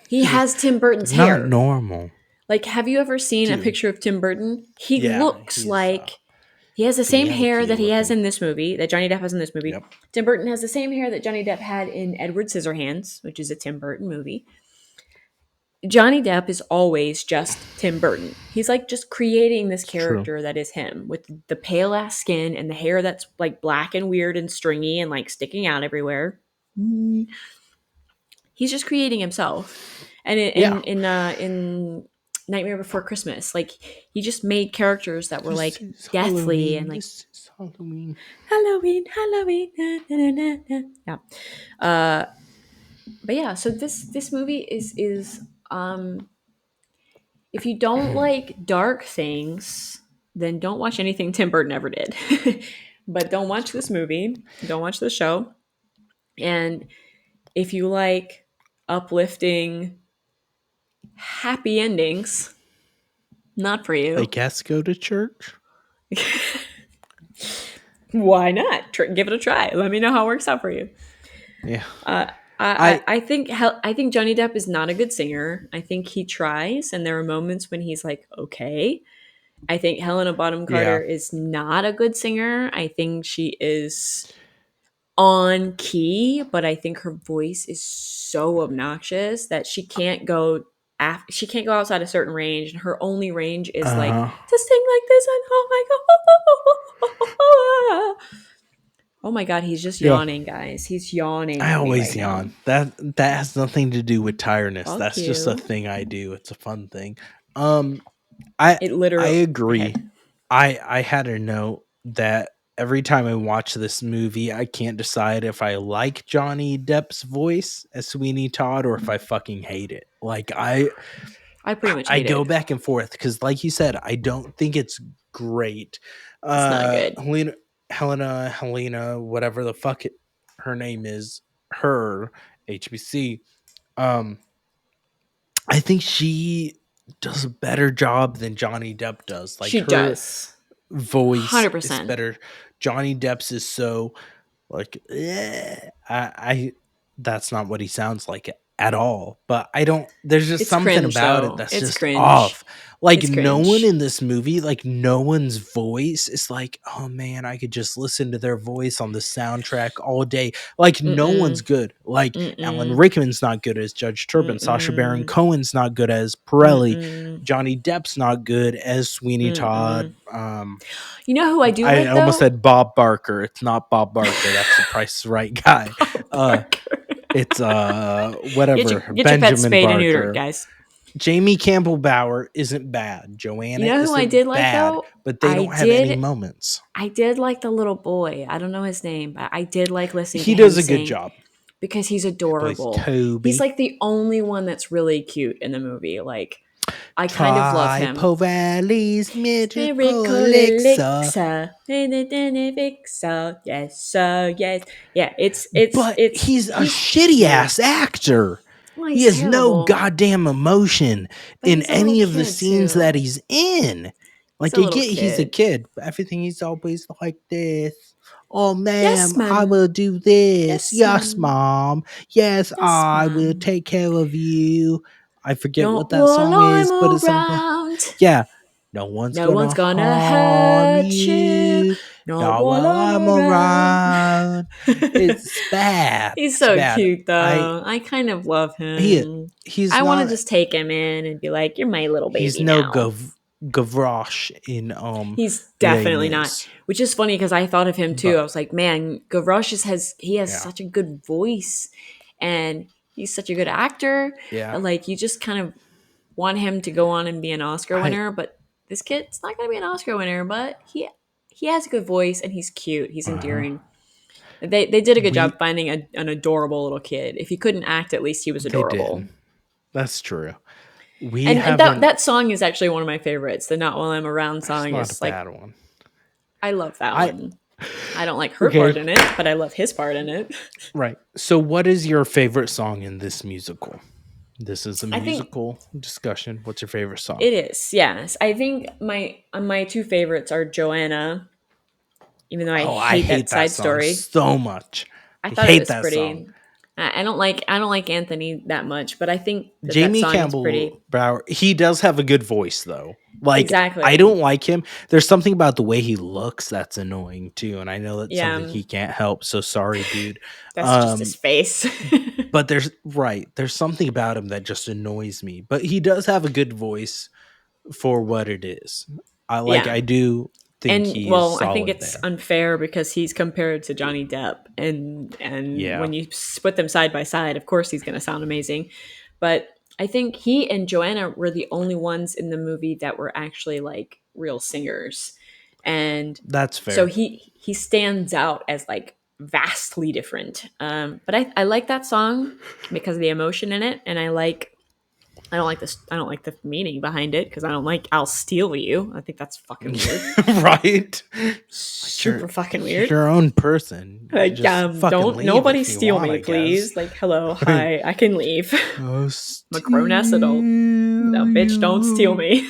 S2: he has Tim Burton's hair.
S1: Not normal.
S2: Like, have you ever seen a picture of Tim Burton? He looks like he has the same hair that he has in this movie, that Johnny Depp has in this movie. Yep. Tim Burton has the same hair that Johnny Depp had in Edward Scissorhands, which is a Tim Burton movie. Johnny Depp is always just Tim Burton. He's like just creating this character that is him, with the pale ass skin and the hair that's like black and weird and stringy and like sticking out everywhere. He's just creating himself. And in Nightmare Before Christmas. Like, he just made characters that were like deathly
S1: Halloween,
S2: and like
S1: this is Halloween.
S2: Halloween. Na, na, na. Yeah. But yeah, so this movie is if you don't like dark things, then don't watch anything Tim Burton ever did. But don't watch this movie. Don't watch the show. And if you like uplifting, happy endings, not for you.
S1: I guess go to church.
S2: Why not? Give it a try. Let me know how it works out for you.
S1: Yeah.
S2: I think Johnny Depp is not a good singer. I think he tries, and there are moments when he's like, okay. I think Helena Bonham Carter is not a good singer. I think she is on key, but I think her voice is so obnoxious that she can't go outside a certain range, and her only range is like to sing like this and oh my god, he's just yawning, guys. He's yawning.
S1: I always yawn.
S2: Now.
S1: That has nothing to do with tiredness.
S2: Fuck
S1: That's
S2: you.
S1: just a thing I do. It's a fun thing. I agree. I had a note that every time I watch this movie, I can't decide if I like Johnny Depp's voice as Sweeney Todd or if I fucking hate it. Like I
S2: pretty much hate
S1: go back and forth because, like you said, I don't think it's great.
S2: It's not good.
S1: Helena, whatever the fuck her name is, her HBC. I think she does a better job than Johnny Depp does. Like,
S2: she does.
S1: Voice 100%. Is better. Johnny Depp's is so like that's not what he sounds like at all. But I don't. There's just something cringe, about it that's just cringe. Off. Like no one in this movie, like no one's voice is like, oh man, I could just listen to their voice on the soundtrack all day. Like no one's good. Like Alan Rickman's not good as Judge Turpin. Sacha Baron Cohen's not good as Pirelli. Johnny Depp's not good as Sweeney Todd.
S2: You know who I do like,
S1: almost said Bob Barker. It's not Bob Barker. That's the Price is Right guy. It's whatever.
S2: Get your pet spayed and neutered, guys.
S1: Jamie Campbell Bower isn't bad. Joanna,
S2: you know who I did like bad, though?
S1: But they don't have any moments.
S2: I did like the little boy. I don't know his name, but I did like listening.
S1: He does a good job
S2: because he's adorable. He's like the only one that's really cute in the movie. Like I kind of love him.
S1: Valley's miracle elixir.
S2: Yes, yeah. It's
S1: he's a shitty ass actor.
S2: Well,
S1: he has
S2: terrible.
S1: No goddamn emotion in any of the scenes that he's in. Like I get he's a kid, but everything he's always like this. Oh ma'am, yes, I will do this. Yes, mom. Yes, I will take care of you. I forget what that song is, but it's something. Yeah. No one's gonna hurt you. Not while I'm around. It's bad.
S2: He's so cute, though. I kind of love him. I want to just take him in and be like, "You're my little baby." He's
S1: no Gavroche in
S2: He's definitely not. Which is funny because I thought of him too. I was like, "Man, Gavroche has such a good voice, and he's such a good actor.
S1: Yeah,
S2: like you just kind of want him to go on and be an Oscar winner, but." This kid's not going to be an Oscar winner, but he has a good voice and he's cute. He's endearing. They did a good job finding an adorable little kid. If he couldn't act, at least he was adorable.
S1: They did. That's true.
S2: And that song is actually one of my favorites. The "Not While I'm Around" song is like
S1: bad one.
S2: I love that one. I don't like her part in it, but I love his part in it.
S1: Right. So, what is your favorite song in this musical? This is a musical discussion. What's your favorite song?
S2: It is, yes. I think my two favorites are Joanna, even though I hate that side story
S1: so much.
S2: I thought it was pretty. Song. I don't like Anthony that much, but I think
S1: Jamie
S2: that song
S1: Campbell
S2: is pretty.
S1: Brower. He does have a good voice, though. Like
S2: exactly.
S1: I don't like him. There's something about the way he looks that's annoying too, and I know that's something he can't help. So sorry, dude.
S2: That's just his face.
S1: But there's something about him that just annoys me. But he does have a good voice for what it is. I do think he's solid
S2: I think it's unfair because he's compared to Johnny Depp, and when you put them side by side, of course he's going to sound amazing. But I think he and Joanna were the only ones in the movie that were actually like real singers. And
S1: that's fair.
S2: So he stands out as like vastly different. But I like that song because of the emotion in it, and I don't like this. I don't like the meaning behind it because I don't like "I'll steal you." I think that's fucking weird,
S1: right?
S2: Super fucking weird.
S1: Your own person.
S2: Like, don't nobody steal me, please. Like, hello, hi, I can leave. I'm a grown ass adult. No, bitch, don't steal me.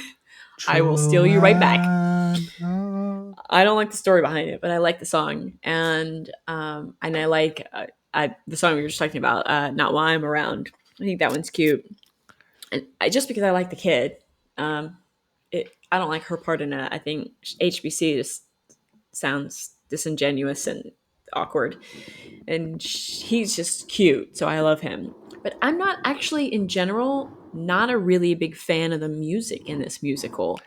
S2: I will steal you right back. I don't like the story behind it, but I like the song, and I like the song we were just talking about. Not While I'm Around. I think that one's cute. And just because I like the kid, I don't like her part in it. I think HBC just sounds disingenuous and awkward, and he's just cute, so I love him. But I'm not actually, in general, not a really big fan of the music in this musical.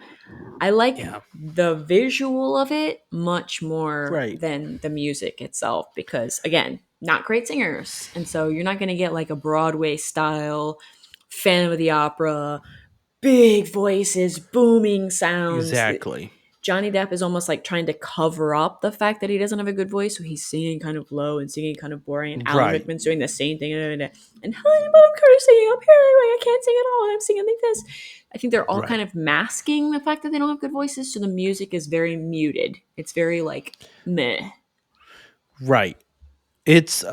S2: I like the visual of it much more than the music itself because, again, not great singers, and so you're not going to get like a Broadway style Phantom of the Opera, big voices, booming sounds.
S1: Exactly.
S2: Johnny Depp is almost like trying to cover up the fact that he doesn't have a good voice, so he's singing kind of low and singing kind of boring. And Alan Rickman's doing the same thing. And hi, but I'm Curtis singing up here anyway. I can't sing at all. I'm singing like this. I think they're all kind of masking the fact that they don't have good voices, so the music is very muted. It's very like meh.
S1: Right. It's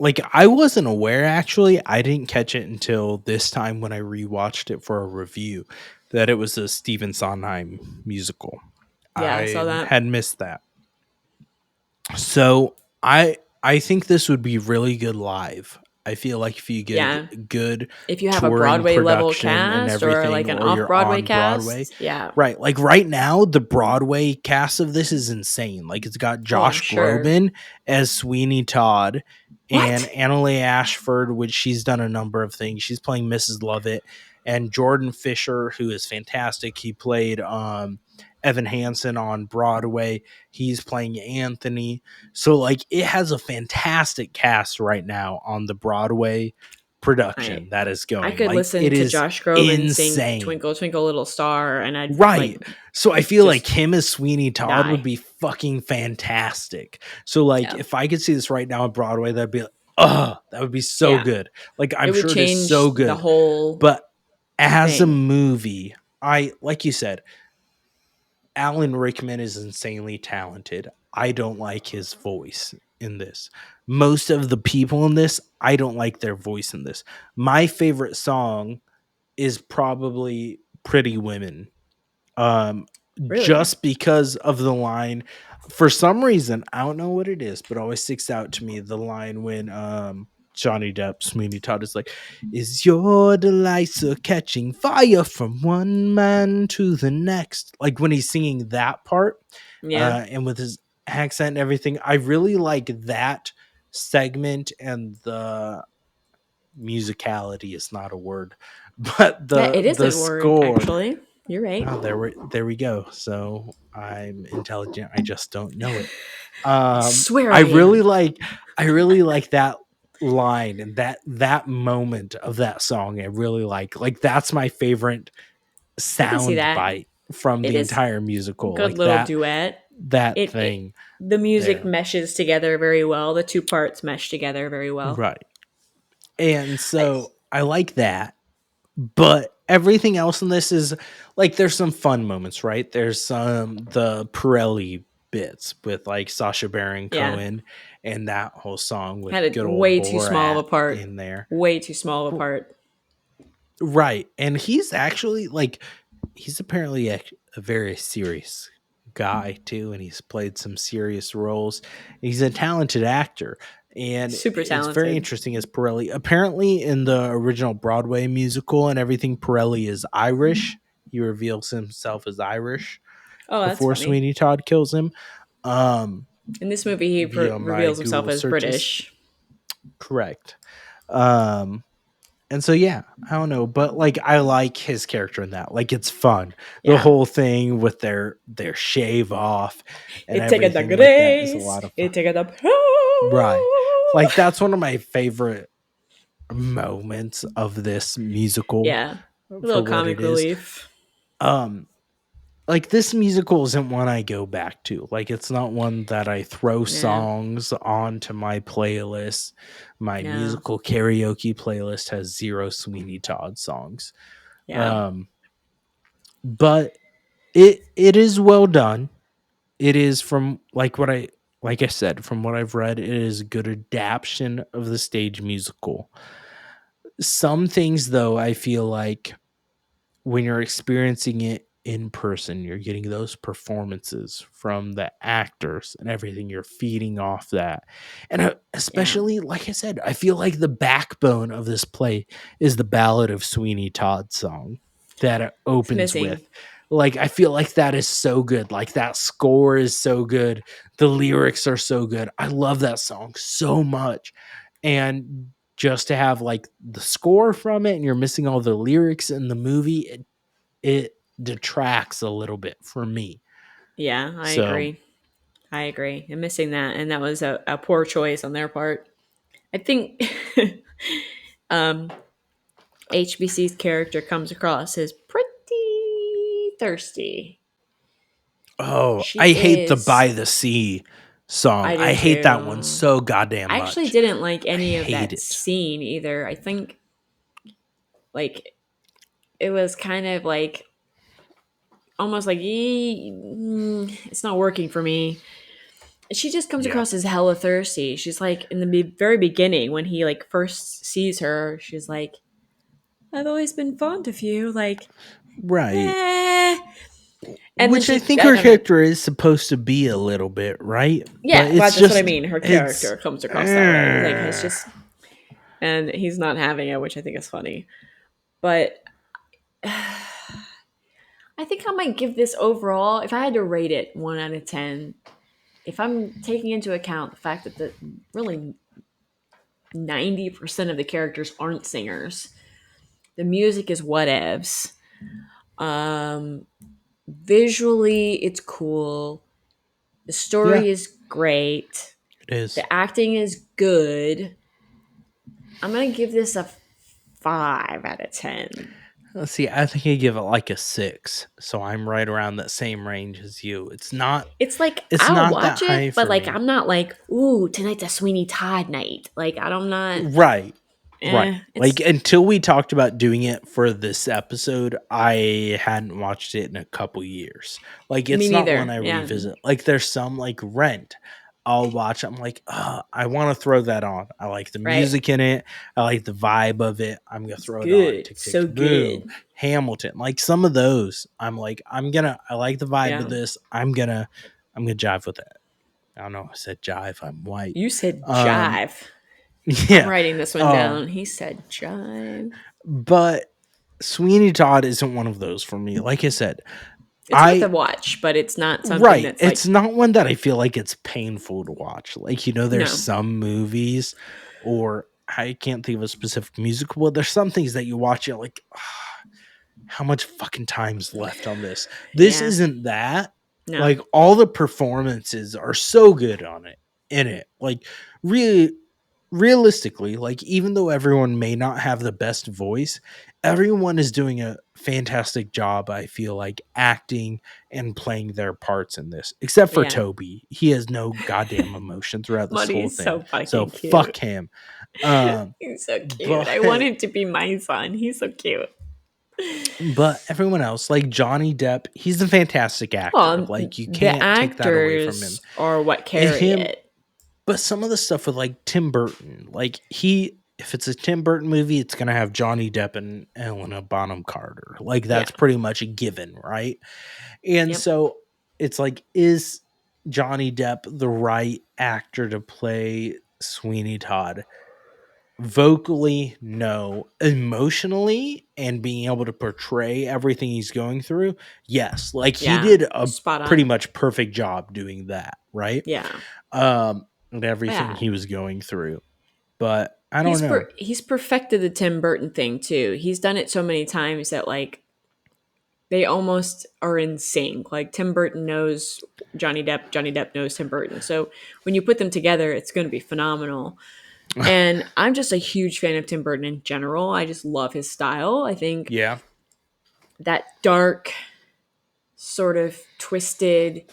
S1: like I wasn't aware actually. I didn't catch it until this time when I rewatched it for a review that it was a Stephen Sondheim musical.
S2: Yeah, I saw that.
S1: Had missed that. So I think this would be really good live. I feel like if you get good,
S2: if you have a Broadway level cast or like an off Broadway cast,
S1: right. Like right now, the Broadway cast of this is insane. Like it's got Josh Groban as Sweeney Todd and Annaleigh Ashford, which she's done a number of things. She's playing Mrs. Lovett, and Jordan Fisher, who is fantastic. He played Evan Hansen on Broadway. He's playing Anthony. So like it has a fantastic cast right now on the Broadway production that is going.
S2: I could listen to Josh Groban sing Twinkle Twinkle Little Star and I'd
S1: so I feel like him as Sweeney Todd would be fucking fantastic. So like if I could see this right now on Broadway, that'd be like, that would be so good. Like I'm sure it's so good.
S2: The whole
S1: but as a movie, like you said, Alan Rickman is insanely talented. I don't like his voice in this. Most of the people in this, I don't like their voice in this. My favorite song is probably Pretty Women. Just because of the line. For some reason, I don't know what it is, but it always sticks out to me, the line when Johnny Depp, Sweeney Todd is like, is your delights are catching fire from one man to the next? Like when he's singing that part, and with his accent and everything, I really like that segment, and the musicality is not a word, but
S2: it is
S1: the score.
S2: Word, actually. You're right.
S1: Oh, there we go. So I'm intelligent. I just don't know it.
S2: I
S1: really like that line and that moment of that song. I really like that's my favorite sound bite from the entire musical.
S2: Good
S1: like
S2: little
S1: that,
S2: duet.
S1: Thing.
S2: The music meshes together very well. The two parts mesh together very well.
S1: Right. And so I like that. But everything else in this is like there's some fun moments, right? There's the Pirelli bits with like Sacha Baron Cohen and that whole song with
S2: had a way too small of a part
S1: in there.
S2: Way too small of a part.
S1: Right. And he's actually like he's apparently a very serious guy too, and he's played some serious roles. He's a talented actor. And
S2: super talented.
S1: It's very interesting as Pirelli. Apparently, in the original Broadway musical and everything, Pirelli is Irish. He reveals himself as Irish before
S2: funny.
S1: Sweeney Todd kills him.
S2: In this movie, he reveals himself as British.
S1: Correct. And so, yeah, I don't know, but like I like his character in that. Like it's fun. The whole thing with their shave off and everything like that is a lot of fun. Right. Like that's one of my favorite moments of this musical.
S2: Yeah. A
S1: For
S2: little
S1: what
S2: comic
S1: it is.
S2: relief.
S1: Like this musical isn't one I go back to. Like it's not one that I throw songs onto my playlist. My musical karaoke playlist has 0 Sweeney Todd songs.
S2: Yeah.
S1: But it is well done. It is from like I said, from what I've read, it is a good adaptation of the stage musical. Some things though, I feel like when you're experiencing it in person, you're getting those performances from the actors and everything. You're feeding off that. And especially, like I said, I feel like the backbone of this play is the Ballad of Sweeney Todd song that it opens with. Like, I feel like that is so good. Like, that score is so good. The lyrics are so good. I love that song so much. And just to have like the score from it and you're missing all the lyrics in the movie, it detracts a little bit for me.
S2: Yeah, I agree. I'm missing that, and that was a poor choice on their part. I think HBC's character comes across as pretty thirsty.
S1: Oh, I hate the By the Sea song. I hate that one so goddamn much.
S2: I actually didn't like any of that scene either. I think like it was kind of like almost like it's not working for me. She just comes across as hella thirsty. She's like in the very beginning when he like first sees her, she's like, "I've always been fond of you." Like,
S1: right. And which I think her character is supposed to be a little bit, right?
S2: Yeah, but that's what I mean. Her character comes across that way. Like it's just, and he's not having it, which I think is funny. But I think I might give this overall, if I had to rate it 1 out of 10, if I'm taking into account the fact that the really 90% of the characters aren't singers, the music is whatevs. Visually, it's cool. The story is great.
S1: It is.
S2: The acting is good. I'm going to give this a 5 out of 10.
S1: Let's see. I think I give it like a 6. So I'm right around that same range as you. It's not.
S2: It's like
S1: it's
S2: I'll
S1: not
S2: watch
S1: that
S2: it, but like
S1: me.
S2: I'm not like, ooh, tonight's a Sweeney Todd night. Like I'm not.
S1: Right. Right. Like until we talked about doing it for this episode, I hadn't watched it in a couple years. Like it's not one I revisit. Like there's some like Rent. I'll watch. I'm like, I want to throw that on. I like the music in it. I like the vibe of it. I'm gonna throw it on. Tick,
S2: so
S1: tick,
S2: good.
S1: Hamilton. Like some of those, I'm like, I like the vibe of this. I'm gonna jive with it. I don't know. I said jive. I'm white.
S2: You said jive.
S1: Yeah.
S2: I'm writing this one down. He said jive.
S1: But Sweeney Todd isn't one of those for me. Like I said,
S2: it's worth a watch, but it's not something that's
S1: it's not one that I feel like it's painful to watch. Like, there's some movies, or I can't think of a specific musical, but there's some things that you watch, you're like, how much fucking time's left on this? This isn't that. No. Like, all the performances are so good in it. Like, really, realistically, like, even though everyone may not have the best voice, everyone is doing a fantastic job, I feel like, acting and playing their parts in this, except for Toby. He has no goddamn emotion throughout this whole thing. So
S2: cute.
S1: Fuck him.
S2: He's so cute. I want him to be my son. He's so cute.
S1: But everyone else, like Johnny Depp, he's a fantastic actor. Like, you can't take that away from him.
S2: Or what carry it.
S1: But some of the stuff with like Tim Burton, like if it's a Tim Burton movie, it's gonna have Johnny Depp and Helena Bonham Carter. Like that's pretty much a given, right? And so it's like, is Johnny Depp the right actor to play Sweeney Todd? Vocally, no. Emotionally, and being able to portray everything he's going through, yes. Like he did a pretty much perfect job doing that, right?
S2: Yeah.
S1: And everything he was going through. But I don't know.
S2: He's perfected the Tim Burton thing too. He's done it so many times that like they almost are in sync. Like Tim Burton knows Johnny Depp, Johnny Depp knows Tim Burton. So when you put them together, it's going to be phenomenal. And I'm just a huge fan of Tim Burton in general. I just love his style. I think that dark, sort of twisted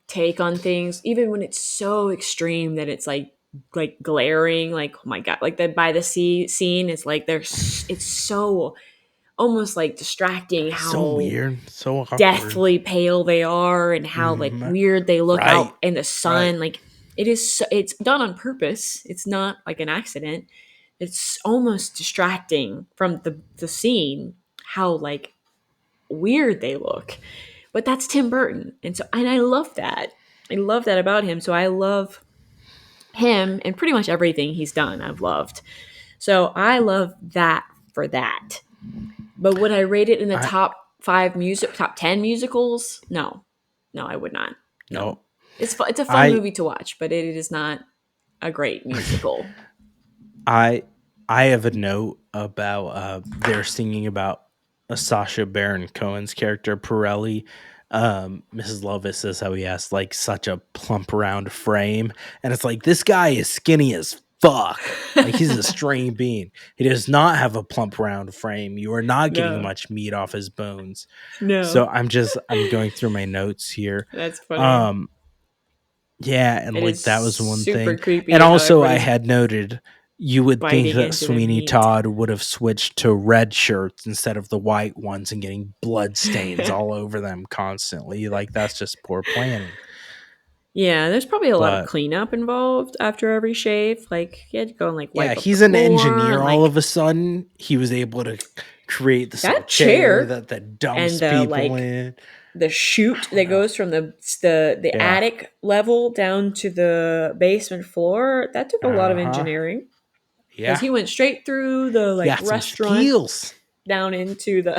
S2: take on things, even when it's so extreme that it's like glaring, like, oh my god, like the by the sea scene is like it's so almost like distracting how
S1: so weird, so awkward,
S2: deathly pale they are, and how like weird they look out in the sun. Like it's done on purpose. It's not like an accident. It's almost distracting from the scene how like weird they look. But that's Tim Burton. And I love that. I love that about him. So I love him and pretty much everything he's done I've loved. So I love that for that. But would I rate it in the top 10 musicals? No. No, I would not. No. It's a fun movie to watch, but it is not a great musical.
S1: I have a note about they're singing about Sacha Baron Cohen's character Pirelli. Mrs. Lovis says how he has like such a plump round frame, and it's like, this guy is skinny as fuck. Like, he's a strange being. He does not have a plump round frame. You are not getting much meat off his bones.
S2: No.
S1: So I'm going through my notes here.
S2: That's funny.
S1: Yeah, and like that was one thing.
S2: Creepy,
S1: and also I had noted, you would think that Sweeney
S2: meat.
S1: Todd would have switched to red shirts instead of the white ones and getting blood stains all over them constantly. Like, that's just poor planning.
S2: Yeah, there's probably a lot of cleanup involved after every shave. Like, he had to go and like wipe up
S1: he's an engineer. All of a sudden, he was able to create the chair that dumps people in.
S2: The chute that goes from the attic level down to the basement floor, that took a lot of engineering.
S1: Yeah,
S2: because he went straight through the restaurant down into the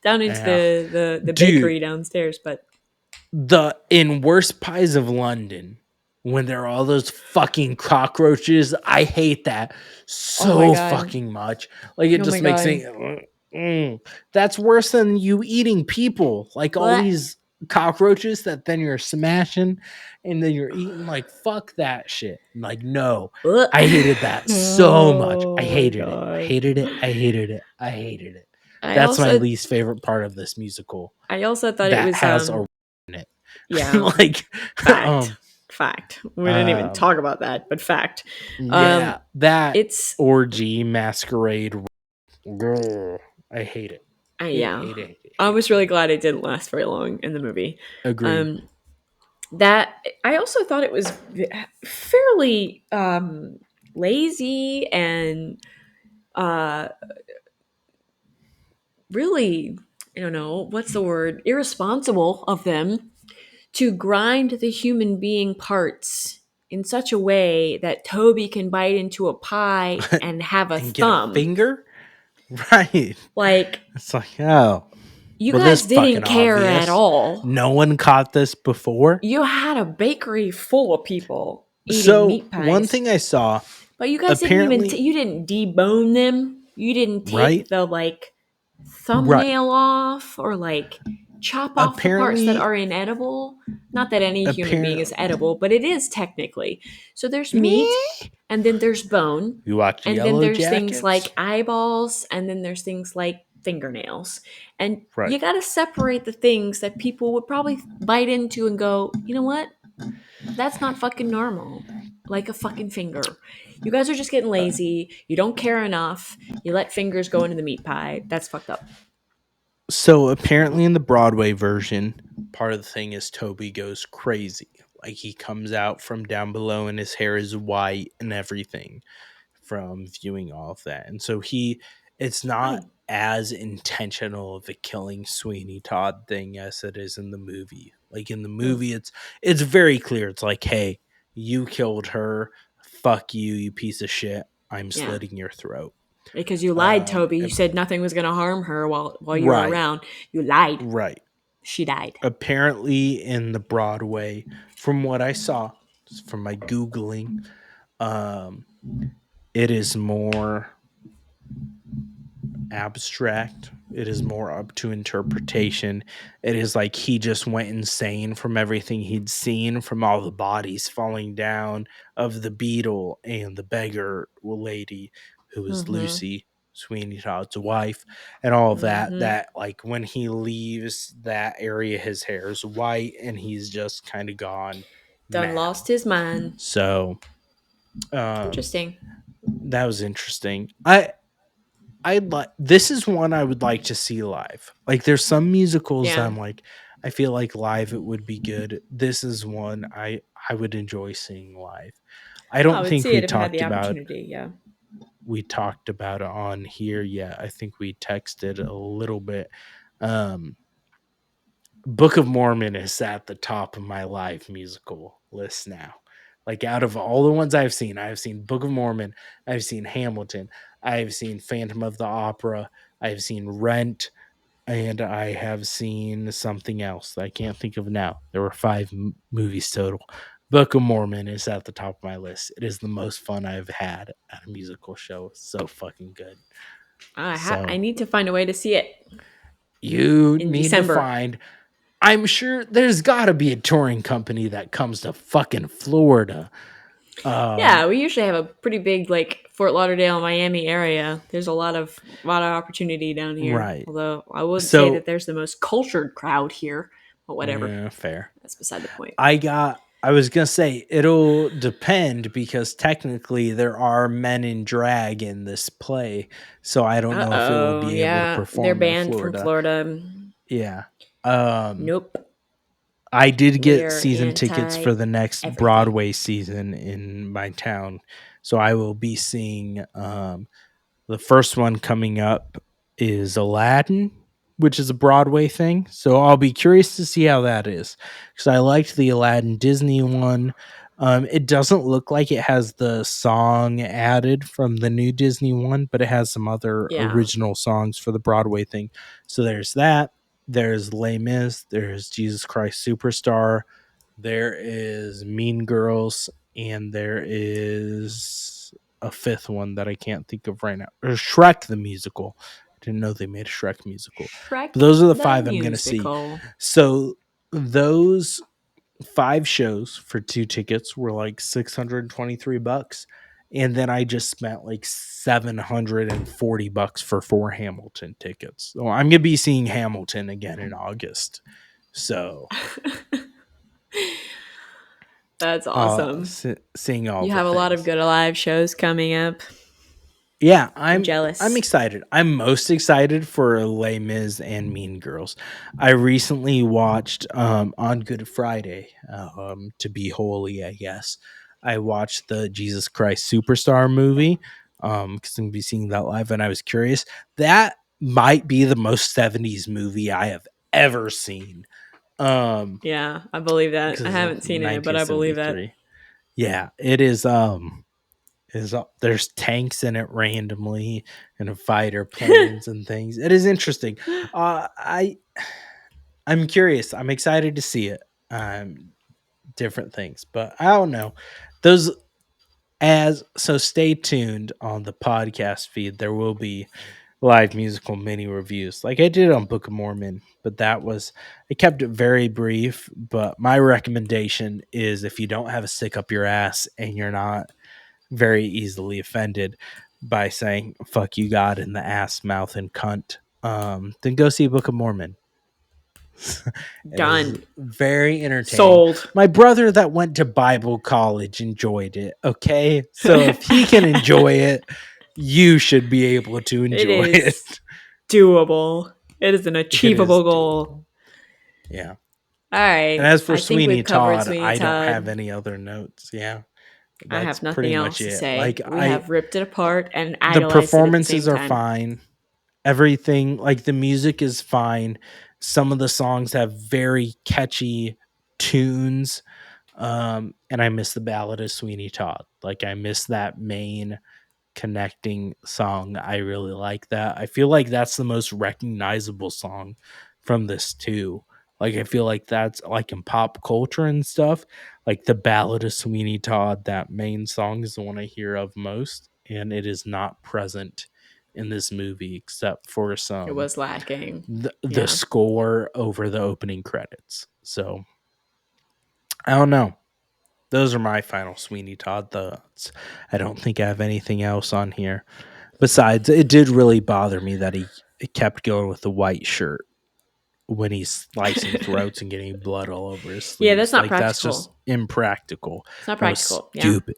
S2: the bakery downstairs. But
S1: in Worst Pies of London, when there are all those fucking cockroaches, I hate that so fucking much. Like, it just makes me. That's worse than you eating people. Like, all these cockroaches that then you're smashing and then you're eating. Like, fuck that shit. Like, no. I hated that so much. I hated it. That's my least favorite part of this musical.
S2: I also thought it was
S1: has a in it.
S2: Yeah.
S1: Like,
S2: fact. We didn't even talk about that, but fact.
S1: Yeah, it's orgy masquerade. I hate it.
S2: Hate it. I was really glad it didn't last very long in the movie.
S1: Agreed.
S2: That I also thought it was fairly lazy and really, I don't know, what's the word? Irresponsible of them to grind the human being parts in such a way that Toby can bite into a pie and have a thumb.
S1: Get a finger? Right.
S2: Like,
S1: it's like, oh.
S2: You guys didn't care at all.
S1: No one caught this before.
S2: You had a bakery full of people eating meat pies.
S1: One thing I saw,
S2: but you guys didn't even you didn't debone them. You didn't take the like thumbnail off or like chop off the parts that are inedible. Not that any human being is edible, but it is technically. So there's meat, and then there's bone,
S1: you watch
S2: and then there's things like eyeballs, and then there's things like fingernails, and you got to separate the things that people would probably bite into and go, you know what, that's not fucking normal, like a fucking finger. You guys are just getting lazy. You don't care enough. You let fingers go into the meat pie. That's fucked up.
S1: So apparently in the Broadway version, part of the thing is Toby goes crazy. Like, he comes out from down below and his hair is white and everything from viewing all of that. And so it's not as intentional of a killing Sweeney Todd thing as it is in the movie. Like, in the movie, it's very clear. It's like, hey, you killed her. Fuck you, you piece of shit. I'm slitting your throat.
S2: Because you lied, Toby. You said nothing was going to harm her while you were around. You lied.
S1: Right.
S2: She died.
S1: Apparently in the Broadway, from what I saw, from my Googling, it is more abstract It is more up to interpretation. It is like he just went insane from everything he'd seen, from all the bodies falling down of the beetle and the beggar lady who was Lucy, Sweeney Todd's wife, and all of that. That, like, when he leaves that area, his hair is white and he's just kind of gone
S2: Done
S1: mad.
S2: lost his mind.
S1: So
S2: interesting.
S1: That was interesting. I'd like, this is one I would like to see live. Like, there's some musicals that I'm like, I feel like live it would be good. This is one I would enjoy seeing live. I don't think we talked about we talked about it on here yet. I think we texted a little bit. Book of Mormon is at the top of my live musical list now. Like, out of all the ones I've seen Book of Mormon, I've seen Hamilton, I've seen Phantom of the Opera, I've seen Rent, and I have seen something else that I can't think of now. There were 5 movies total. Book of Mormon is at the top of my list. It is the most fun I've had at a musical show. It's so fucking good.
S2: I need to find a way to see it.
S1: You need December. To find... I'm sure there's got to be a touring company that comes to fucking Florida.
S2: Yeah, we usually have a pretty big, like, Fort Lauderdale, Miami area. There's a lot of opportunity down here. Right. Although I wouldn't say that there's the most cultured crowd here, but whatever.
S1: Yeah, fair.
S2: That's beside the point.
S1: I was going to say, it'll depend, because technically there are men in drag in this play. So I don't know if it will be able to perform.
S2: They're banned from Florida.
S1: Yeah.
S2: Nope.
S1: I did get season tickets for the next Broadway season in my town. So I will be seeing the first one coming up is Aladdin, which is a Broadway thing. So I'll be curious to see how that is, because I liked the Aladdin Disney one. It doesn't look like it has the song added from the new Disney one, but it has some other original songs for the Broadway thing. So there's that. There's Les Mis. There's Jesus Christ Superstar. There is Mean Girls. And there is a 5th one that I can't think of right now. Or Shrek the Musical. I didn't know they made a Shrek musical. But those are the 5 I'm going to see. So those 5 shows for 2 tickets were like $623. And then I just spent like $740 for 4 Hamilton tickets. So I'm going to be seeing Hamilton again in August. So
S2: that's awesome.
S1: Seeing all
S2: you have a lot of good live shows coming up.
S1: Yeah, I'm jealous. I'm excited. I'm most excited for Les Mis and Mean Girls. I recently watched on Good Friday, to be holy, I guess. I watched the Jesus Christ Superstar movie because I'm going to be seeing that live, and I was curious. That might be the most 70s movie I have ever seen.
S2: Yeah, I believe that. I haven't seen it, but I believe that.
S1: Yeah, it is. There's tanks in it randomly and fighter planes and things. It is interesting. I'm curious. I'm excited to see it. Different things, but I don't know. So stay tuned on the podcast feed. There will be live musical mini reviews like I did on Book of Mormon, but I kept it very brief. But my recommendation is, if you don't have a stick up your ass and you're not very easily offended by saying fuck you God in the ass, mouth, and cunt, then go see Book of Mormon.
S2: Done.
S1: Very entertaining.
S2: Sold.
S1: My brother that went to Bible college enjoyed it. Okay, so if he can enjoy it, you should be able to enjoy it.
S2: Doable. It is an achievable goal.
S1: Yeah.
S2: All right.
S1: And as for Sweeney Todd, I don't have any other notes. Yeah.
S2: I have nothing else to say. Like, we have ripped it apart and idolized
S1: the performances
S2: it
S1: are fine. Everything, like, the music is fine. Some of the songs have very catchy tunes. And I miss the Ballad of Sweeney Todd. Like, I miss that main connecting song. I really like that. I feel like that's the most recognizable song from this too. Like, I feel like that's, like, in pop culture and stuff, like the Ballad of Sweeney Todd, that main song is the one I hear of most, and it is not present in this movie except for some.
S2: It was lacking.
S1: The score over the opening credits. So I don't know. Those are my final Sweeney Todd thoughts. I don't think I have anything else on here. Besides, it did really bother me that he kept going with the white shirt when he's slicing throats and getting blood all over his sleeves.
S2: Yeah, that's not practical.
S1: That's just impractical.
S2: It's not practical.
S1: Stupid.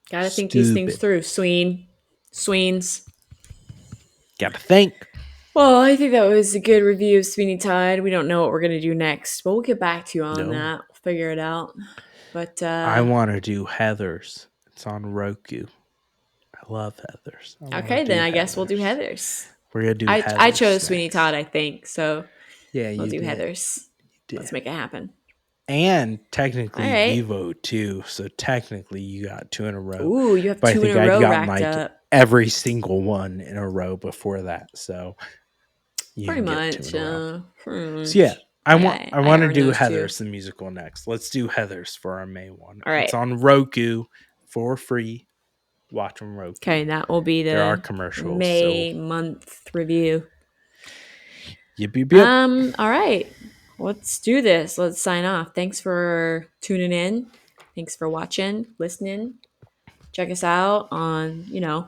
S2: Gotta think these things through, Sweens.
S1: Gotta think.
S2: Well, I think that was a good review of Sweeney Todd. We don't know what we're going to do next, but we'll get back to you on that. We'll figure it out. But
S1: I want to do Heathers. It's on Roku. I love Heathers.
S2: Okay, then I guess we'll do Heathers.
S1: We're going to do
S2: Heathers. I chose Sweeney Todd, I think. So we'll do Heathers. Let's make it happen.
S1: And technically, Evo too. So technically, you got 2 in a row.
S2: Ooh, you have 2 in a row racked up.
S1: Every single one in a row before that. So
S2: pretty much.
S1: So yeah, I want to do Heathers the musical next. Let's do Heathers for our May one.
S2: All right.
S1: It's on Roku for free. Watch on Roku.
S2: Okay, that will be
S1: there are commercials.
S2: May month review.
S1: Yep.
S2: All right. Let's do this. Let's sign off. Thanks for tuning in. Thanks for watching, listening. Check us out on,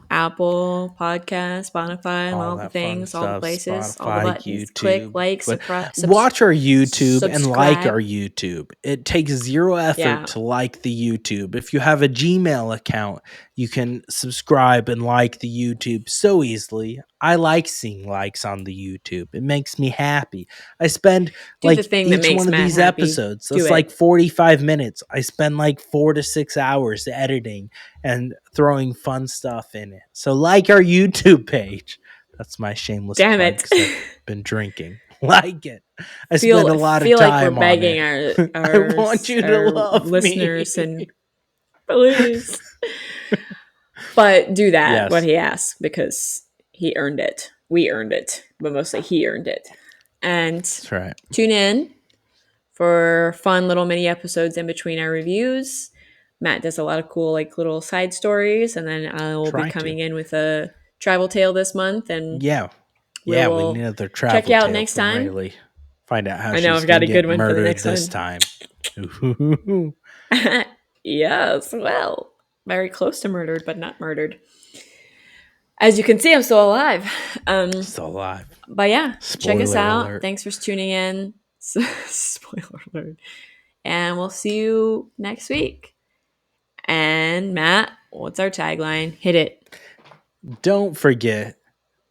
S2: Apple Podcasts, Spotify, all the things, all the places, Spotify, all the buttons. YouTube. Click, like, subscribe.
S1: Watch our YouTube and like our YouTube. It takes 0 effort to like the YouTube. If you have a Gmail account, you can subscribe and like the YouTube so easily. I like seeing likes on the YouTube. It makes me happy. I spend each one of these episodes. It's like 45 minutes. I spend like 4 to 6 hours editing and throwing fun stuff in it. So like our YouTube page. That's my shameless plug. I've been drinking. Like it. I spend a lot of time
S2: like we're begging our
S1: I want you to love
S2: listeners
S1: me.
S2: And please. But do that, what he asks, because he earned it. We earned it, but mostly he earned it. And
S1: that's right.
S2: Tune in for fun little mini episodes in between our reviews. Matt does a lot of cool little side stories, and then I will be coming in with a travel tale this month. And
S1: we need another travel
S2: check you out
S1: tale
S2: next time.
S1: Rayleigh. Find out how
S2: I know I've got a good one for the next
S1: this time.
S2: Yes, well, very close to murdered, but not murdered. As you can see, I'm still alive.
S1: Still alive.
S2: But yeah, check us out.
S1: Alert.
S2: Thanks for tuning in. Spoiler alert. And we'll see you next week. And Matt, what's our tagline? Hit it.
S1: Don't forget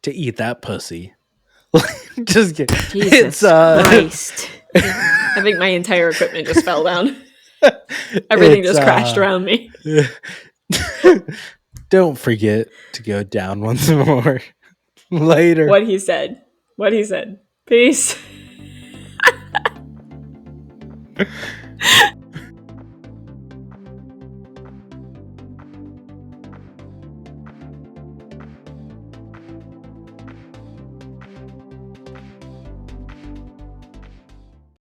S1: to eat that pussy. Just kidding.
S2: Jesus Christ. I think my entire equipment just fell down. Everything just crashed around me.
S1: Don't forget to go down once more. Later.
S2: What he said. Peace.